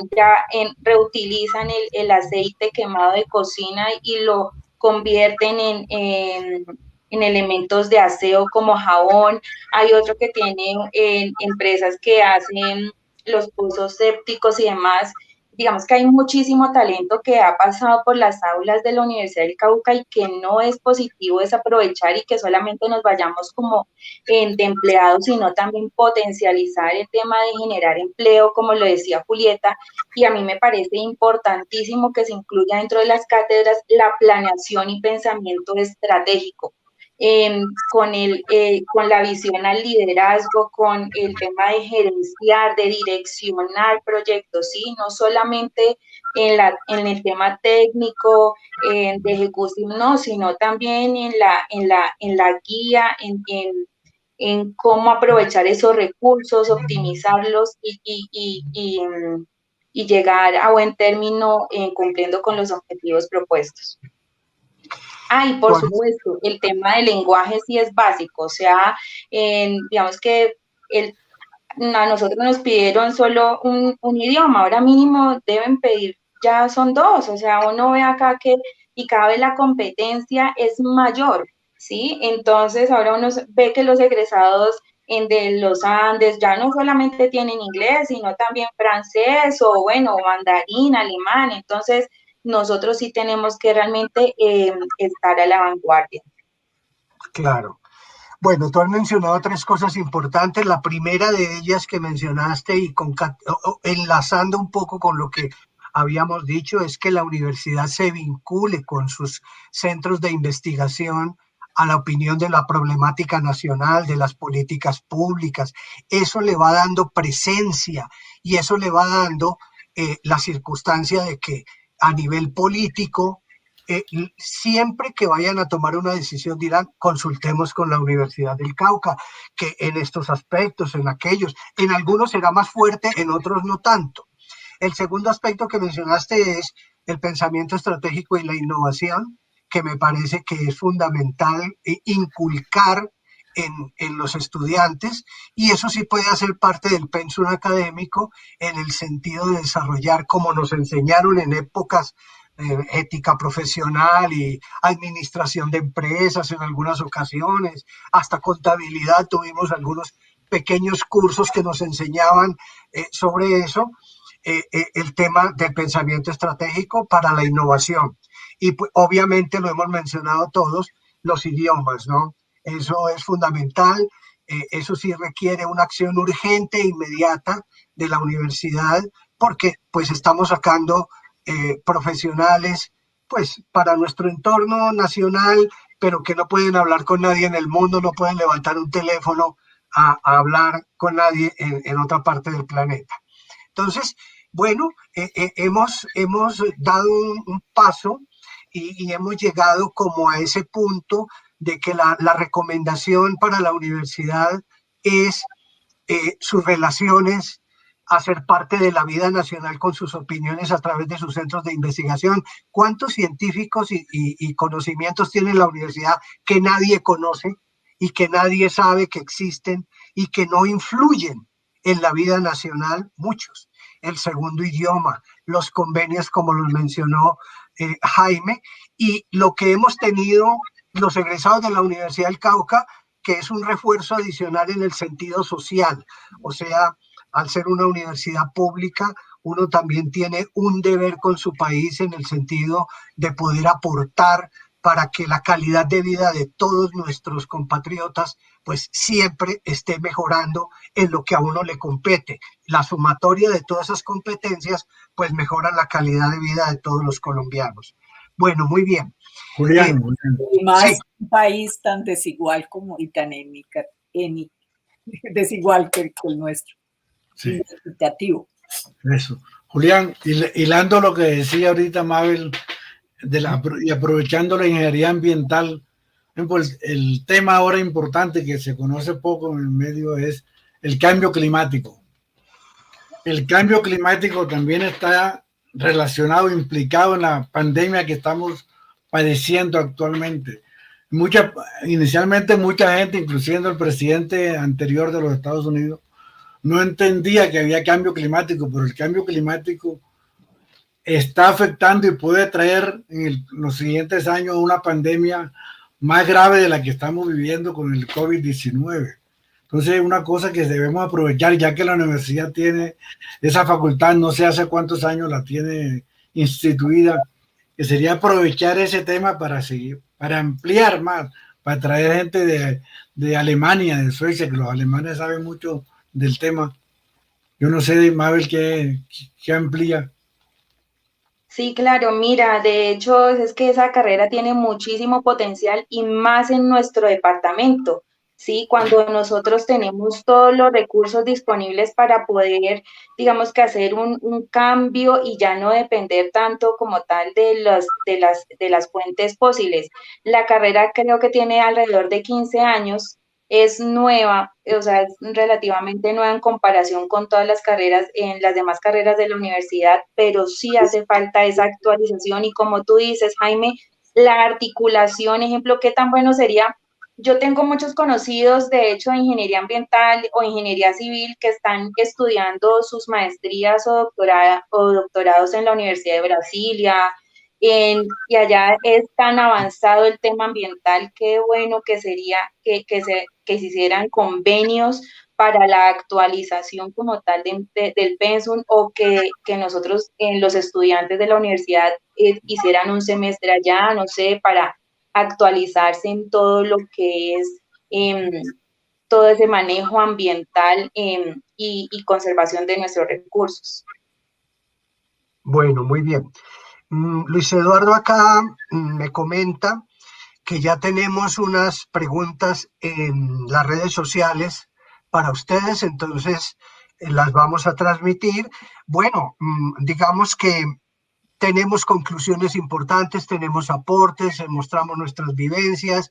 reutilizan el aceite quemado de cocina y lo convierten en elementos de aseo como jabón. Hay otro que tiene empresas que hacen los pozos sépticos y demás. Digamos que hay muchísimo talento que ha pasado por las aulas de la Universidad del Cauca y que no es positivo desaprovechar y que solamente nos vayamos como de empleados, sino también potencializar el tema de generar empleo, como lo decía Julieta. Y a mí me parece importantísimo que se incluya dentro de las cátedras la planeación y pensamiento estratégico. Con la visión al liderazgo, con el tema de gerenciar, de direccionar proyectos, ¿sí? No solamente en el tema técnico, de ejecución, no, sino también en la guía, en cómo aprovechar esos recursos, optimizarlos y llegar a buen término cumpliendo con los objetivos propuestos. Ah, y por supuesto, el tema del lenguaje sí es básico, o sea, digamos que a nosotros nos pidieron solo un idioma, ahora mínimo deben pedir, ya son dos, o sea, uno ve acá que y cada vez la competencia es mayor, ¿sí? Entonces ahora uno ve que los egresados de los Andes ya no solamente tienen inglés, sino también francés o bueno, mandarín, alemán, entonces nosotros sí tenemos que realmente estar a la vanguardia. Claro. Bueno, tú has mencionado tres cosas importantes. La primera de ellas que mencionaste y enlazando un poco con lo que habíamos dicho es que la universidad se vincule con sus centros de investigación a la opinión de la problemática nacional, de las políticas públicas. Eso le va dando presencia y eso le va dando la circunstancia de que a nivel político, siempre que vayan a tomar una decisión dirán, consultemos con la Universidad del Cauca, que en estos aspectos, en aquellos, en algunos será más fuerte, en otros no tanto. El segundo aspecto que mencionaste es el pensamiento estratégico y la innovación, que me parece que es fundamental inculcar en los estudiantes, y eso sí puede hacer parte del pensum académico en el sentido de desarrollar, como nos enseñaron en épocas ética profesional y administración de empresas en algunas ocasiones, hasta contabilidad, tuvimos algunos pequeños cursos que nos enseñaban sobre eso, el tema del pensamiento estratégico para la innovación. Y pues, obviamente lo hemos mencionado todos, los idiomas, ¿no? Eso es fundamental, eso sí requiere una acción urgente e inmediata de la universidad, porque pues estamos sacando profesionales pues para nuestro entorno nacional, pero que no pueden hablar con nadie en el mundo, no pueden levantar un teléfono a hablar con nadie en otra parte del planeta. Entonces, bueno, hemos dado un paso y hemos llegado como a ese punto de que la recomendación para la universidad es sus relaciones, hacer parte de la vida nacional con sus opiniones a través de sus centros de investigación. ¿Cuántos científicos y conocimientos tiene la universidad que nadie conoce y que nadie sabe que existen y que no influyen en la vida nacional? Muchos. El segundo idioma, los convenios como los mencionó Jaime, y lo que hemos tenido los egresados de la Universidad del Cauca, que es un refuerzo adicional en el sentido social. O sea, al ser una universidad pública, uno también tiene un deber con su país en el sentido de poder aportar para que la calidad de vida de todos nuestros compatriotas pues siempre esté mejorando en lo que a uno le compete. La sumatoria de todas esas competencias pues mejora la calidad de vida de todos los colombianos. Bueno, muy bien. Julián, Y más sí. un país tan desigual como y tan desigual que el nuestro, sí, inequitativo. eso. Julián, hilando lo que decía ahorita Mabel, y aprovechando la ingeniería ambiental, pues el tema ahora importante que se conoce poco en el medio es el cambio climático. El cambio climático también está relacionado, implicado en la pandemia que estamos padeciendo actualmente. Inicialmente mucha gente, incluyendo el presidente anterior de los Estados Unidos, no entendía que había cambio climático, pero el cambio climático está afectando y puede traer en los siguientes años una pandemia más grave de la que estamos viviendo con el COVID-19. Entonces es una cosa que debemos aprovechar, ya que la universidad tiene esa facultad, no sé hace cuántos años la tiene instituida, que sería aprovechar ese tema para seguir, para ampliar más, para traer gente de Alemania, de Suecia, que los alemanes saben mucho del tema. Yo no sé, Mabel, qué amplía. Sí, claro, mira, de hecho es que esa carrera tiene muchísimo potencial y más en nuestro departamento, ¿sí? Cuando nosotros tenemos todos los recursos disponibles para poder, digamos que hacer un cambio y ya no depender tanto como tal de las fuentes fósiles. La carrera creo que tiene alrededor de 15 años, es nueva, o sea, es relativamente nueva en comparación con todas las carreras, en las demás carreras de la universidad, pero sí hace falta esa actualización y como tú dices, Jaime, la articulación, ejemplo, ¿qué tan bueno sería? Yo tengo muchos conocidos, de hecho, de ingeniería ambiental o ingeniería civil que están estudiando sus maestrías o doctorados en la Universidad de Brasilia, y allá es tan avanzado el tema ambiental, qué bueno que sería que se hicieran convenios para la actualización como tal del pensum o que nosotros, los estudiantes de la universidad, hicieran un semestre allá, no sé, para actualizarse en todo lo que es todo ese manejo ambiental y conservación de nuestros recursos. Bueno, muy bien. Luis Eduardo acá me comenta que ya tenemos unas preguntas en las redes sociales para ustedes, entonces las vamos a transmitir. Bueno, digamos que tenemos conclusiones importantes, tenemos aportes, mostramos nuestras vivencias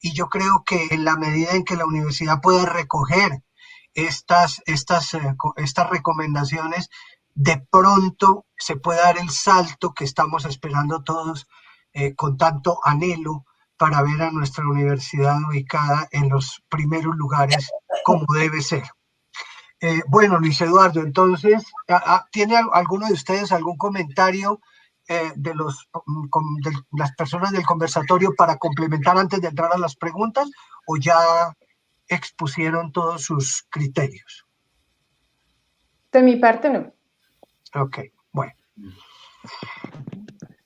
y yo creo que en la medida en que la universidad pueda recoger estas recomendaciones, de pronto se puede dar el salto que estamos esperando todos con tanto anhelo para ver a nuestra universidad ubicada en los primeros lugares como debe ser. Bueno, Luis Eduardo, entonces, ¿tiene alguno de ustedes algún comentario de las personas del conversatorio para complementar antes de entrar a las preguntas o ya expusieron todos sus criterios? De mi parte, no. Ok, bueno.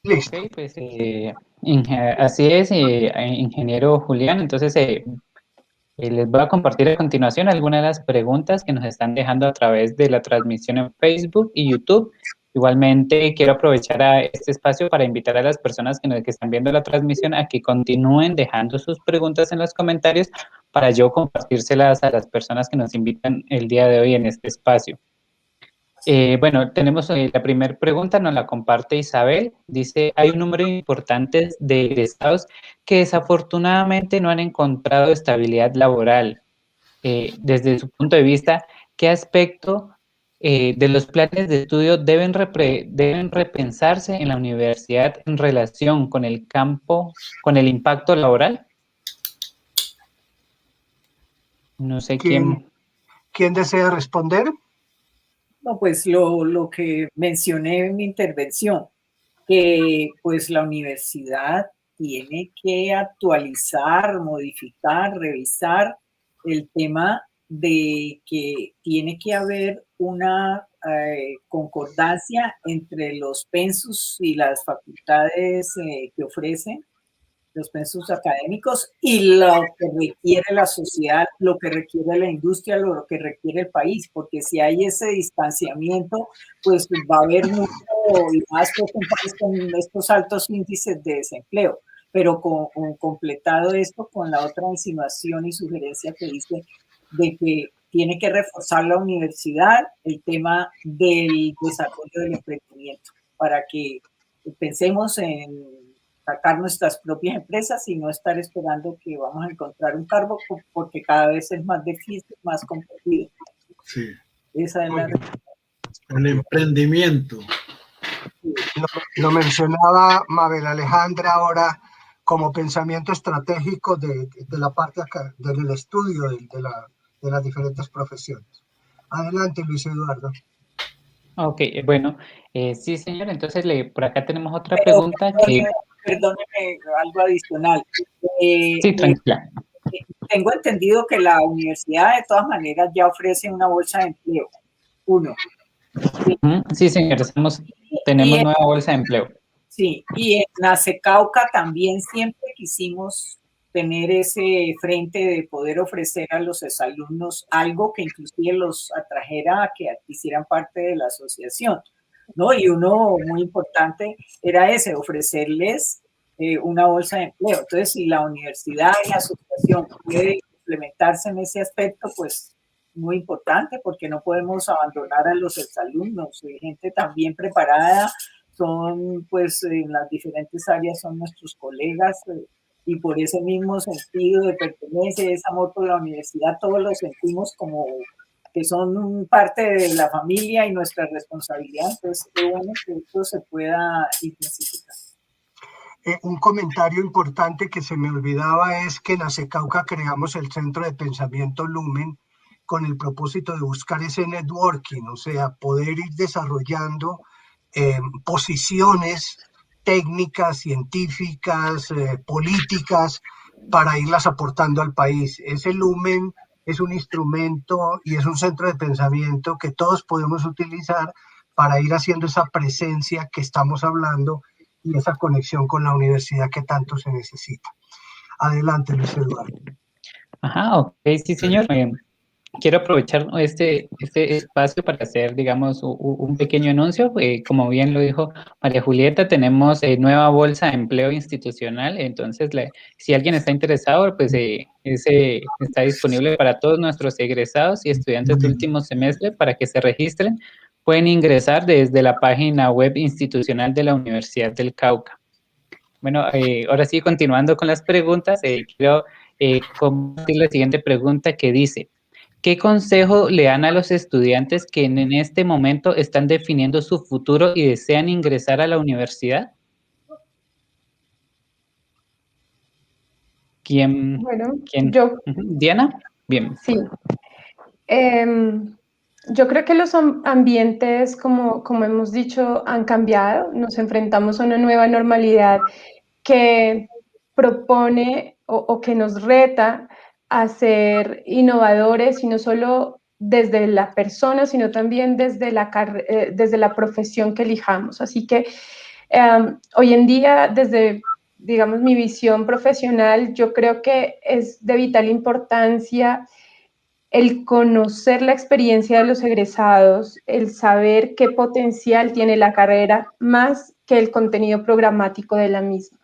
Listo. Ok, pues así es, ingeniero Julián. Entonces, les voy a compartir a continuación algunas de las preguntas que nos están dejando a través de la transmisión en Facebook y YouTube. Igualmente, quiero aprovechar este espacio para invitar a las personas que están viendo la transmisión a que continúen dejando sus preguntas en los comentarios para yo compartírselas a las personas que nos invitan el día de hoy en este espacio. Bueno, tenemos la primera pregunta, nos la comparte Isabel. Dice, hay un número importante de egresados que desafortunadamente no han encontrado estabilidad laboral. Desde su punto de vista, ¿qué aspecto de los planes de estudio deben repensarse en la universidad en relación con el campo, con el impacto laboral? No sé quién. ¿Quién desea responder? No, pues lo que mencioné en mi intervención, que pues la universidad tiene que actualizar, modificar, revisar el tema de que tiene que haber una concordancia entre los pensus y las facultades que ofrecen los pensos académicos y lo que requiere la sociedad, lo que requiere la industria, lo que requiere el país, porque si hay ese distanciamiento, pues va a haber mucho, y más pues un país con estos altos índices de desempleo. Pero completado esto con la otra insinuación y sugerencia que dice de que tiene que reforzar la universidad el tema del desarrollo del emprendimiento, para que pensemos en sacar nuestras propias empresas y no estar esperando que vamos a encontrar un cargo, porque cada vez es más difícil, más competido. Sí. Esa es la el emprendimiento. Lo mencionaba Mabel Alejandra ahora como pensamiento estratégico de la parte acá, del estudio de las diferentes profesiones. Adelante, Luis Eduardo. Ok, bueno, sí, señor. Entonces, por acá tenemos otra pregunta que... Perdóneme, algo adicional. Sí, tranquila. Tengo entendido que la universidad de todas maneras ya ofrece una bolsa de empleo. Uno. Sí, señor, tenemos nueva bolsa de empleo. Sí, y en Nace Cauca también siempre quisimos tener ese frente de poder ofrecer a los exalumnos algo que inclusive los atrajera a que hicieran parte de la asociación, ¿no? Y uno muy importante era ese, ofrecerles una bolsa de empleo. Entonces, si la universidad y la asociación puede implementarse en ese aspecto, pues muy importante, porque no podemos abandonar a los exalumnos, gente también preparada, son pues en las diferentes áreas son nuestros colegas, y por ese mismo sentido de pertenencia, ese amor por la universidad, todos lo sentimos como que son parte de la familia y nuestra responsabilidad. Entonces, qué bueno que esto se pueda intensificar. Un comentario importante que se me olvidaba es que en Acecauca creamos el Centro de Pensamiento Lumen con el propósito de buscar ese networking, o sea, poder ir desarrollando posiciones técnicas, científicas, políticas, para irlas aportando al país. Ese Lumen es un instrumento y es un centro de pensamiento que todos podemos utilizar para ir haciendo esa presencia que estamos hablando y esa conexión con la universidad que tanto se necesita. Adelante, Luis Eduardo. Ajá, ok, sí, señor. Quiero aprovechar este espacio para hacer, digamos, un pequeño anuncio. Como bien lo dijo María Julieta, tenemos nueva bolsa de empleo institucional. Entonces, si alguien está interesado, pues ese está disponible para todos nuestros egresados y estudiantes de último semestre para que se registren. Pueden ingresar desde la página web institucional de la Universidad del Cauca. Bueno, ahora sí, continuando con las preguntas, quiero compartir la siguiente pregunta que dice: ¿qué consejo le dan a los estudiantes que en este momento están definiendo su futuro y desean ingresar a la universidad? ¿Quién? Bueno, ¿Diana? Bien. Sí. Yo creo que los ambientes, como hemos dicho, han cambiado. Nos enfrentamos a una nueva normalidad que propone o que nos reta a ser innovadores, y no solo desde la persona, sino también desde la profesión que elijamos. Así que hoy en día, desde, digamos, mi visión profesional, yo creo que es de vital importancia el conocer la experiencia de los egresados, el saber qué potencial tiene la carrera, más que el contenido programático de la misma.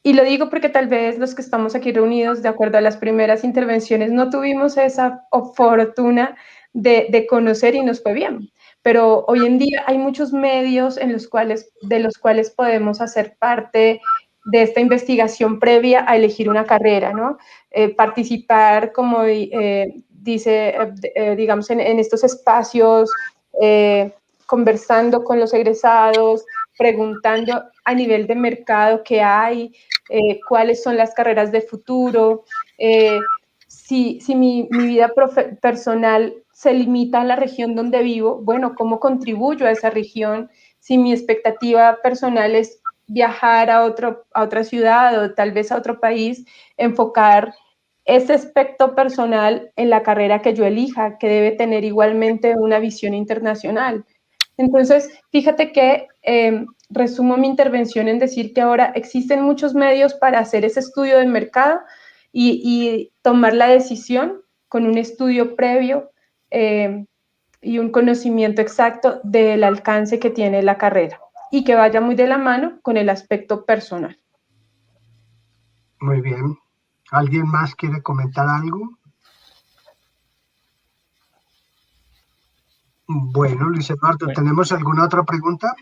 Y lo digo porque tal vez los que estamos aquí reunidos, de acuerdo a las primeras intervenciones, no tuvimos esa fortuna de conocer y nos fue bien. Pero hoy en día hay muchos medios de los cuales podemos hacer parte de esta investigación previa a elegir una carrera, ¿no? Participar, como dice, digamos, en estos espacios, conversando con los egresados, preguntando a nivel de mercado qué hay, cuáles son las carreras de futuro, si mi vida personal se limita a la región donde vivo, bueno, ¿cómo contribuyo a esa región? Si mi expectativa personal es viajar a otra ciudad o tal vez a otro país, enfocar ese aspecto personal en la carrera que yo elija, que debe tener igualmente una visión internacional. Entonces, fíjate que resumo mi intervención en decir que ahora existen muchos medios para hacer ese estudio de mercado y tomar la decisión con un estudio previo y un conocimiento exacto del alcance que tiene la carrera y que vaya muy de la mano con el aspecto personal. Muy bien. ¿Alguien más quiere comentar algo? Bueno, Luis Eduardo, ¿tenemos alguna otra pregunta?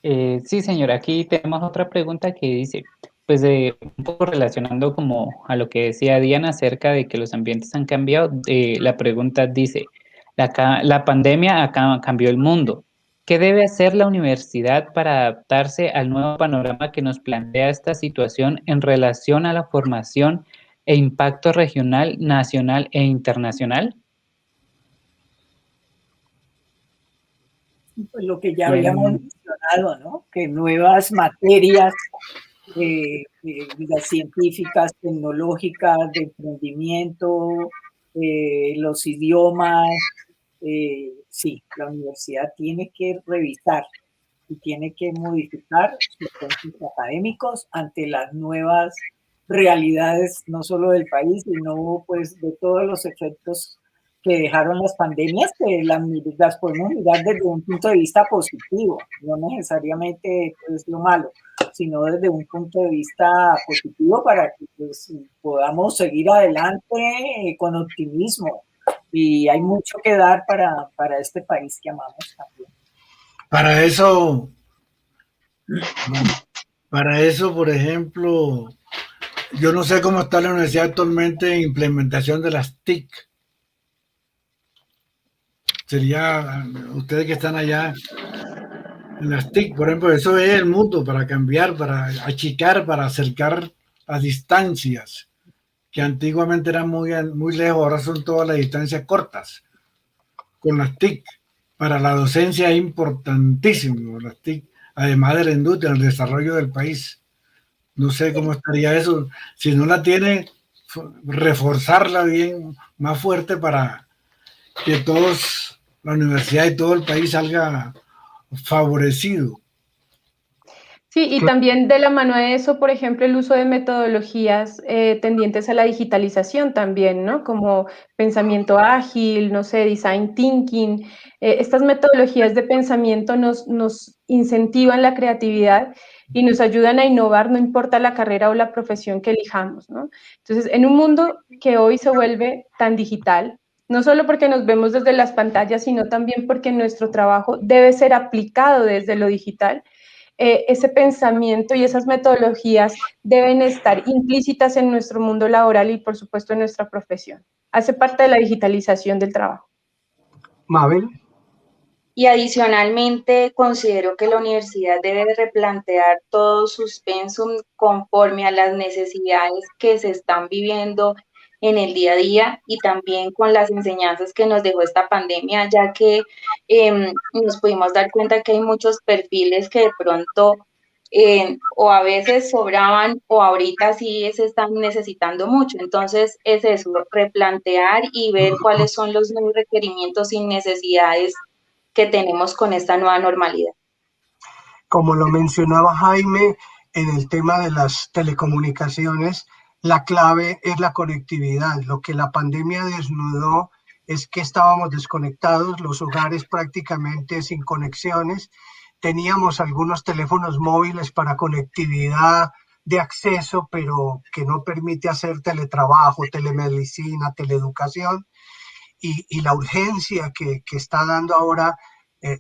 Sí, señor, aquí tenemos otra pregunta que dice, pues un poco relacionando como a lo que decía Diana acerca de que los ambientes han cambiado, la pregunta dice, la pandemia cambió el mundo. ¿Qué debe hacer la universidad para adaptarse al nuevo panorama que nos plantea esta situación en relación a la formación e impacto regional, nacional e internacional? Pues lo que ya habíamos mencionado, ¿no? Que nuevas materias las científicas, tecnológicas, de emprendimiento, los idiomas, sí, la universidad tiene que revisar y tiene que modificar sus centros académicos ante las nuevas realidades, no solo del país, sino pues de todos los efectos que dejaron las pandemias, que las podemos mirar desde un punto de vista positivo, no necesariamente pues lo malo, sino desde un punto de vista positivo para que pues, podamos seguir adelante con optimismo. Y hay mucho que dar para este país que amamos también. Para eso, por ejemplo, yo no sé cómo está la universidad actualmente en implementación de las TIC. Sería, ustedes que están allá en las TIC, por ejemplo, eso es el mundo para cambiar, para achicar, para acercar las distancias, que antiguamente eran muy lejos, ahora son todas las distancias cortas. Con las TIC, para la docencia es importantísimo, las TIC, además de la industria, el desarrollo del país. No sé cómo estaría eso. Si no la tiene, reforzarla bien, más fuerte para que todos, la universidad y todo el país salga favorecido. Sí, y también de la mano de eso, por ejemplo, el uso de metodologías tendientes a la digitalización también, ¿no? Como pensamiento ágil, no sé, design thinking. Estas metodologías de pensamiento nos incentivan la creatividad y nos ayudan a innovar, no importa la carrera o la profesión que elijamos, ¿no? Entonces, en un mundo que hoy se vuelve tan digital, no solo porque nos vemos desde las pantallas, sino también porque nuestro trabajo debe ser aplicado desde lo digital, ese pensamiento y esas metodologías deben estar implícitas en nuestro mundo laboral y, por supuesto, en nuestra profesión. Hace parte de la digitalización del trabajo. Mabel. Y adicionalmente considero que la universidad debe replantear todos sus pensum conforme a las necesidades que se están viviendo en el día a día y también con las enseñanzas que nos dejó esta pandemia, ya que nos pudimos dar cuenta que hay muchos perfiles que de pronto o a veces sobraban o ahorita sí se están necesitando mucho. Entonces es eso, replantear y ver cuáles son los nuevos requerimientos y necesidades que tenemos con esta nueva normalidad. Como lo mencionaba Jaime, en el tema de las telecomunicaciones, la clave es la conectividad. Lo que la pandemia desnudó es que estábamos desconectados, los hogares prácticamente sin conexiones. Teníamos algunos teléfonos móviles para conectividad de acceso, pero que no permite hacer teletrabajo, telemedicina, teleeducación. Y la urgencia que está dando ahora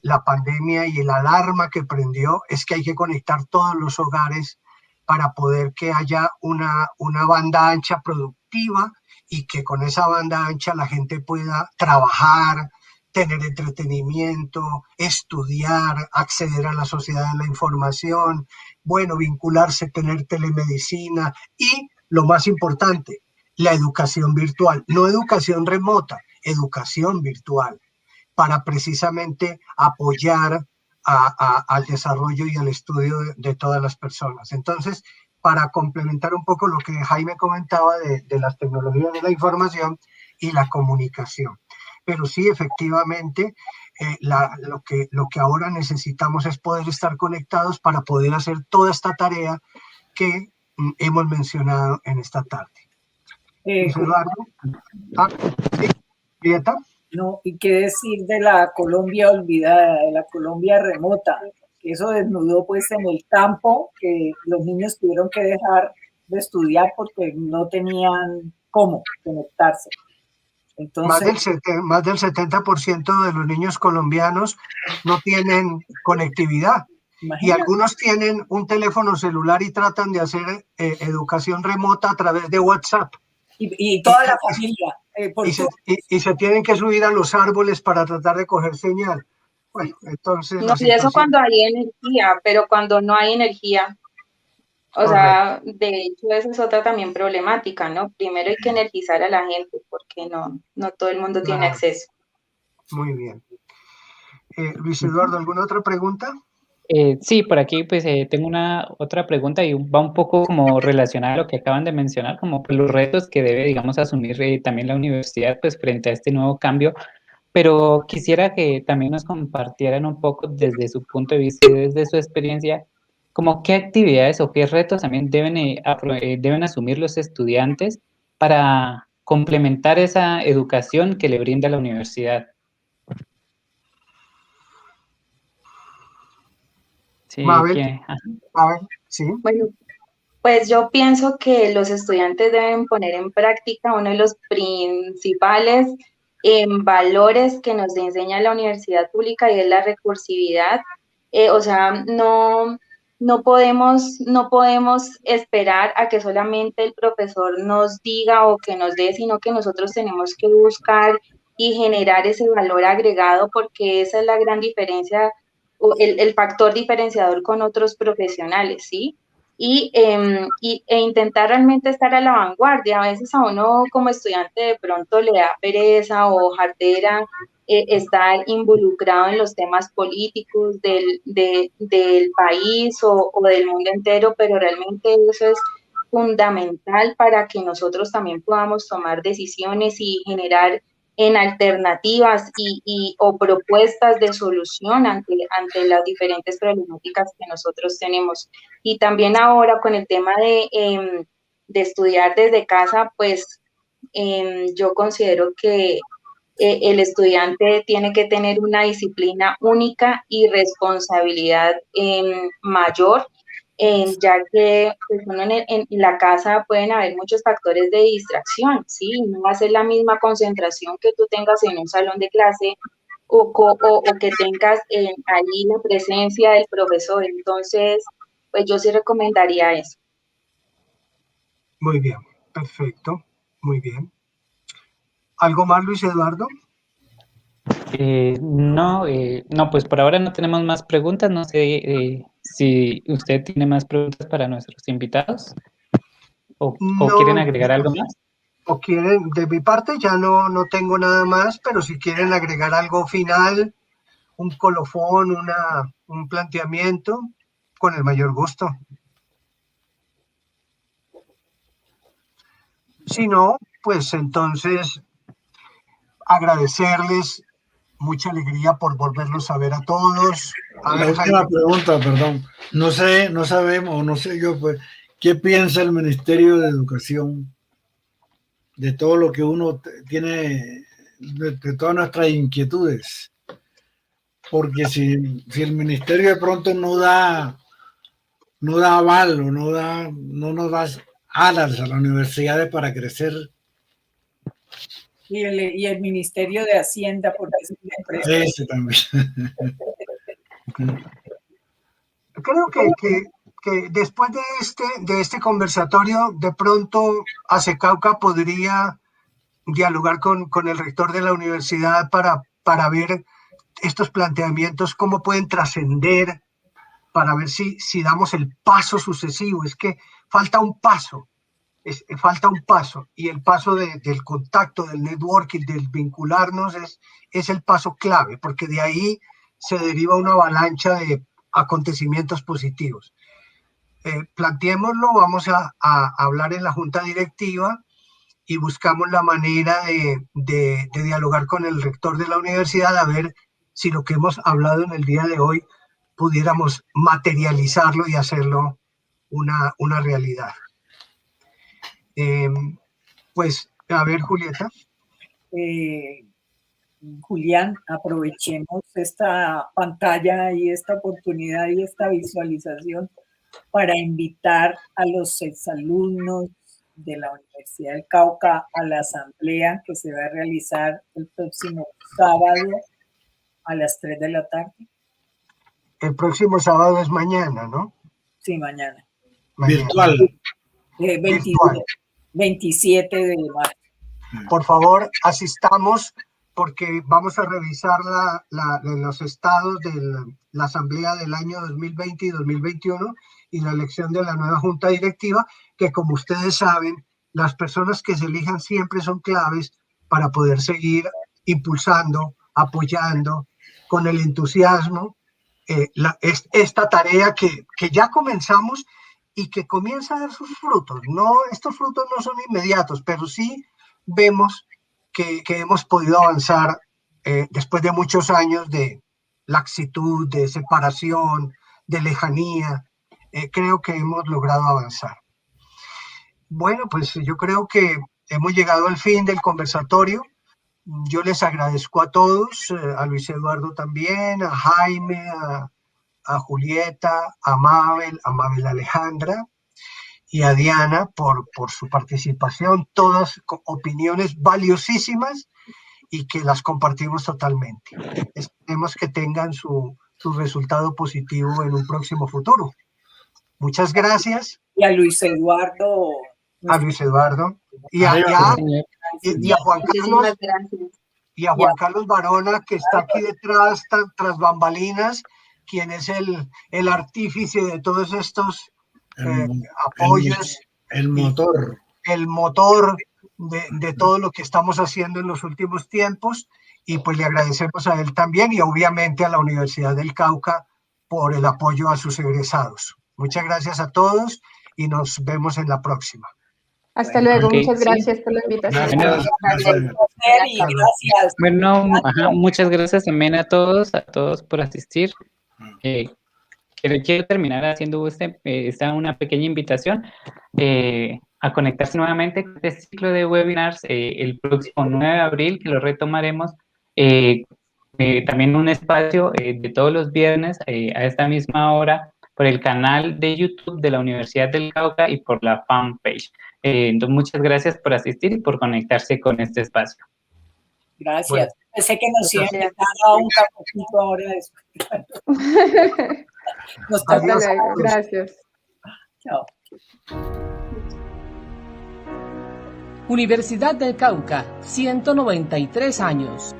la pandemia y el alarma que prendió es que hay que conectar todos los hogares para poder que haya una banda ancha productiva y que con esa banda ancha la gente pueda trabajar, tener entretenimiento, estudiar, acceder a la sociedad de la información, bueno, vincularse, tener telemedicina y, lo más importante, la educación virtual, no educación remota, educación virtual, para precisamente apoyar al desarrollo y al estudio de todas las personas. Entonces, para complementar un poco lo que Jaime comentaba de las tecnologías de la información y la comunicación. Pero sí, efectivamente, lo que ahora necesitamos es poder estar conectados para poder hacer toda esta tarea que hemos mencionado en esta tarde. Luis Eduardo. Sí, Prieta. No, y qué decir de la Colombia olvidada, de la Colombia remota, que eso desnudó pues en el campo, que los niños tuvieron que dejar de estudiar porque no tenían cómo conectarse. Entonces, más del 70% de los niños colombianos no tienen conectividad. Imagínate. Y algunos tienen un teléfono celular y tratan de hacer educación remota a través de WhatsApp. Y toda la familia. Y se tienen que subir a los árboles para tratar de coger señal. Bueno, entonces... No, y eso cuando hay energía, pero cuando no hay energía... O sea, de hecho, esa es otra también problemática, ¿no? Primero hay que energizar a la gente porque no todo el mundo tiene acceso. Muy bien. Luis Eduardo, ¿alguna otra pregunta? Sí, por aquí pues tengo otra pregunta y va un poco como relacionada a lo que acaban de mencionar, como pues, los retos que debe, digamos, asumir también la universidad pues frente a este nuevo cambio, pero quisiera que también nos compartieran un poco desde su punto de vista y desde su experiencia, como qué actividades o qué retos también deben asumir los estudiantes para complementar esa educación que le brinda la universidad. Sí, sí. Bueno, pues yo pienso que los estudiantes deben poner en práctica uno de los principales valores que nos enseña la universidad pública y es la recursividad. O sea, no podemos esperar a que solamente el profesor nos diga o que nos dé, sino que nosotros tenemos que buscar y generar ese valor agregado, porque esa es la gran diferencia, el factor diferenciador con otros profesionales, ¿sí? E intentar realmente estar a la vanguardia. A veces a uno como estudiante de pronto le da pereza o jartera estar involucrado en los temas políticos del país o del mundo entero, pero realmente eso es fundamental para que nosotros también podamos tomar decisiones y generar en alternativas o propuestas de solución ante las diferentes problemáticas que nosotros tenemos. Y también ahora con el tema de estudiar desde casa, pues yo considero que el estudiante tiene que tener una disciplina única y responsabilidad mayor, ya que pues, uno en la casa pueden haber muchos factores de distracción, ¿sí? No va a ser la misma concentración que tú tengas en un salón de clase o que tengas ahí la presencia del profesor. Entonces, pues yo sí recomendaría eso. Muy bien, perfecto, muy bien. ¿Algo más, Luis Eduardo? No, pues por ahora no tenemos más preguntas. No sé si usted tiene más preguntas para nuestros invitados o quieren agregar algo más. O quieren, de mi parte ya no tengo nada más, pero si quieren agregar algo final, un colofón, un planteamiento, con el mayor gusto. Si no, pues entonces agradecerles, mucha alegría por volverlos a ver a todos. La última pregunta, perdón. No sabemos, no sé yo, pues, ¿qué piensa el Ministerio de Educación de todo lo que uno tiene, de todas nuestras inquietudes? Porque si el Ministerio de pronto no da aval o no nos da alas a las universidades para crecer. Y el Ministerio de Hacienda, porque es una empresa. Ese también. Creo que después de este conversatorio, de pronto ACECAUCA podría dialogar con el rector de la universidad para ver estos planteamientos, cómo pueden trascender, para ver si damos el paso sucesivo. Es que falta un paso, y el paso del contacto, del networking, del vincularnos es el paso clave, porque de ahí se deriva una avalancha de acontecimientos positivos. Planteémoslo, vamos a hablar en la junta directiva y buscamos la manera de dialogar con el rector de la universidad a ver si lo que hemos hablado en el día de hoy pudiéramos materializarlo y hacerlo una realidad. Pues, a ver, Julieta. Julián, aprovechemos esta pantalla y esta oportunidad y esta visualización para invitar a los exalumnos de la Universidad del Cauca a la asamblea que se va a realizar el próximo sábado a las 3 de la tarde. El próximo sábado es mañana, ¿no? Sí, mañana. Virtual. 27 de marzo. Por favor, asistamos porque vamos a revisar los estados de la asamblea del año 2020 y 2021 y la elección de la nueva junta directiva, que como ustedes saben, las personas que se elijan siempre son claves para poder seguir impulsando, apoyando con el entusiasmo esta tarea que ya comenzamos y que comienza a dar sus frutos. Estos frutos no son inmediatos, pero sí vemos que hemos podido avanzar después de muchos años de laxitud, de separación, de lejanía. Creo que hemos logrado avanzar. Bueno, pues yo creo que hemos llegado al fin del conversatorio. Yo les agradezco a todos, a Luis Eduardo también, a Jaime, a Julieta, a Mabel Alejandra y a Diana por su participación, todas opiniones valiosísimas y que las compartimos totalmente. Esperemos que tengan su resultado positivo en un próximo futuro. Muchas gracias. Y a Luis Eduardo. A Luis Eduardo. Y a Juan Carlos. Y a Juan Carlos Barona, que está aquí detrás, tras bambalinas, quien es el artífice de todos estos apoyos. El motor. El motor de todo lo que estamos haciendo en los últimos tiempos. Y pues le agradecemos a él también y obviamente a la Universidad del Cauca por el apoyo a sus egresados. Muchas gracias a todos y nos vemos en la próxima. Hasta luego, muchas gracias por la invitación. Gracias. Bueno, muchas gracias también a todos por asistir. Quiero terminar haciendo una pequeña invitación a conectarse nuevamente con este ciclo de webinars el próximo 9 de abril, que lo retomaremos también un espacio de todos los viernes a esta misma hora por el canal de YouTube de la Universidad del Cauca y por la fanpage. Entonces, muchas gracias por asistir y por conectarse con este espacio. Gracias. Bueno, Pensé que nos iban a dar un cafecito ahora después. Hasta luego. Gracias. Chao. Universidad del Cauca, 193 años.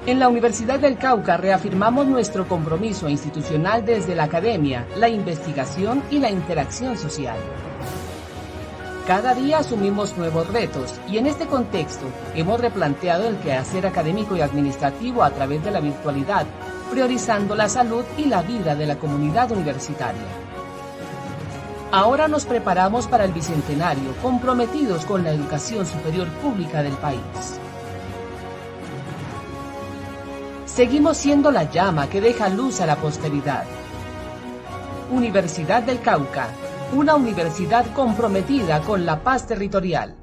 En la Universidad del Cauca reafirmamos nuestro compromiso institucional desde la academia, la investigación y la interacción social. Cada día asumimos nuevos retos y en este contexto hemos replanteado el quehacer académico y administrativo a través de la virtualidad, priorizando la salud y la vida de la comunidad universitaria. Ahora nos preparamos para el bicentenario, comprometidos con la educación superior pública del país. Seguimos siendo la llama que deja luz a la posteridad. Universidad del Cauca, una universidad comprometida con la paz territorial.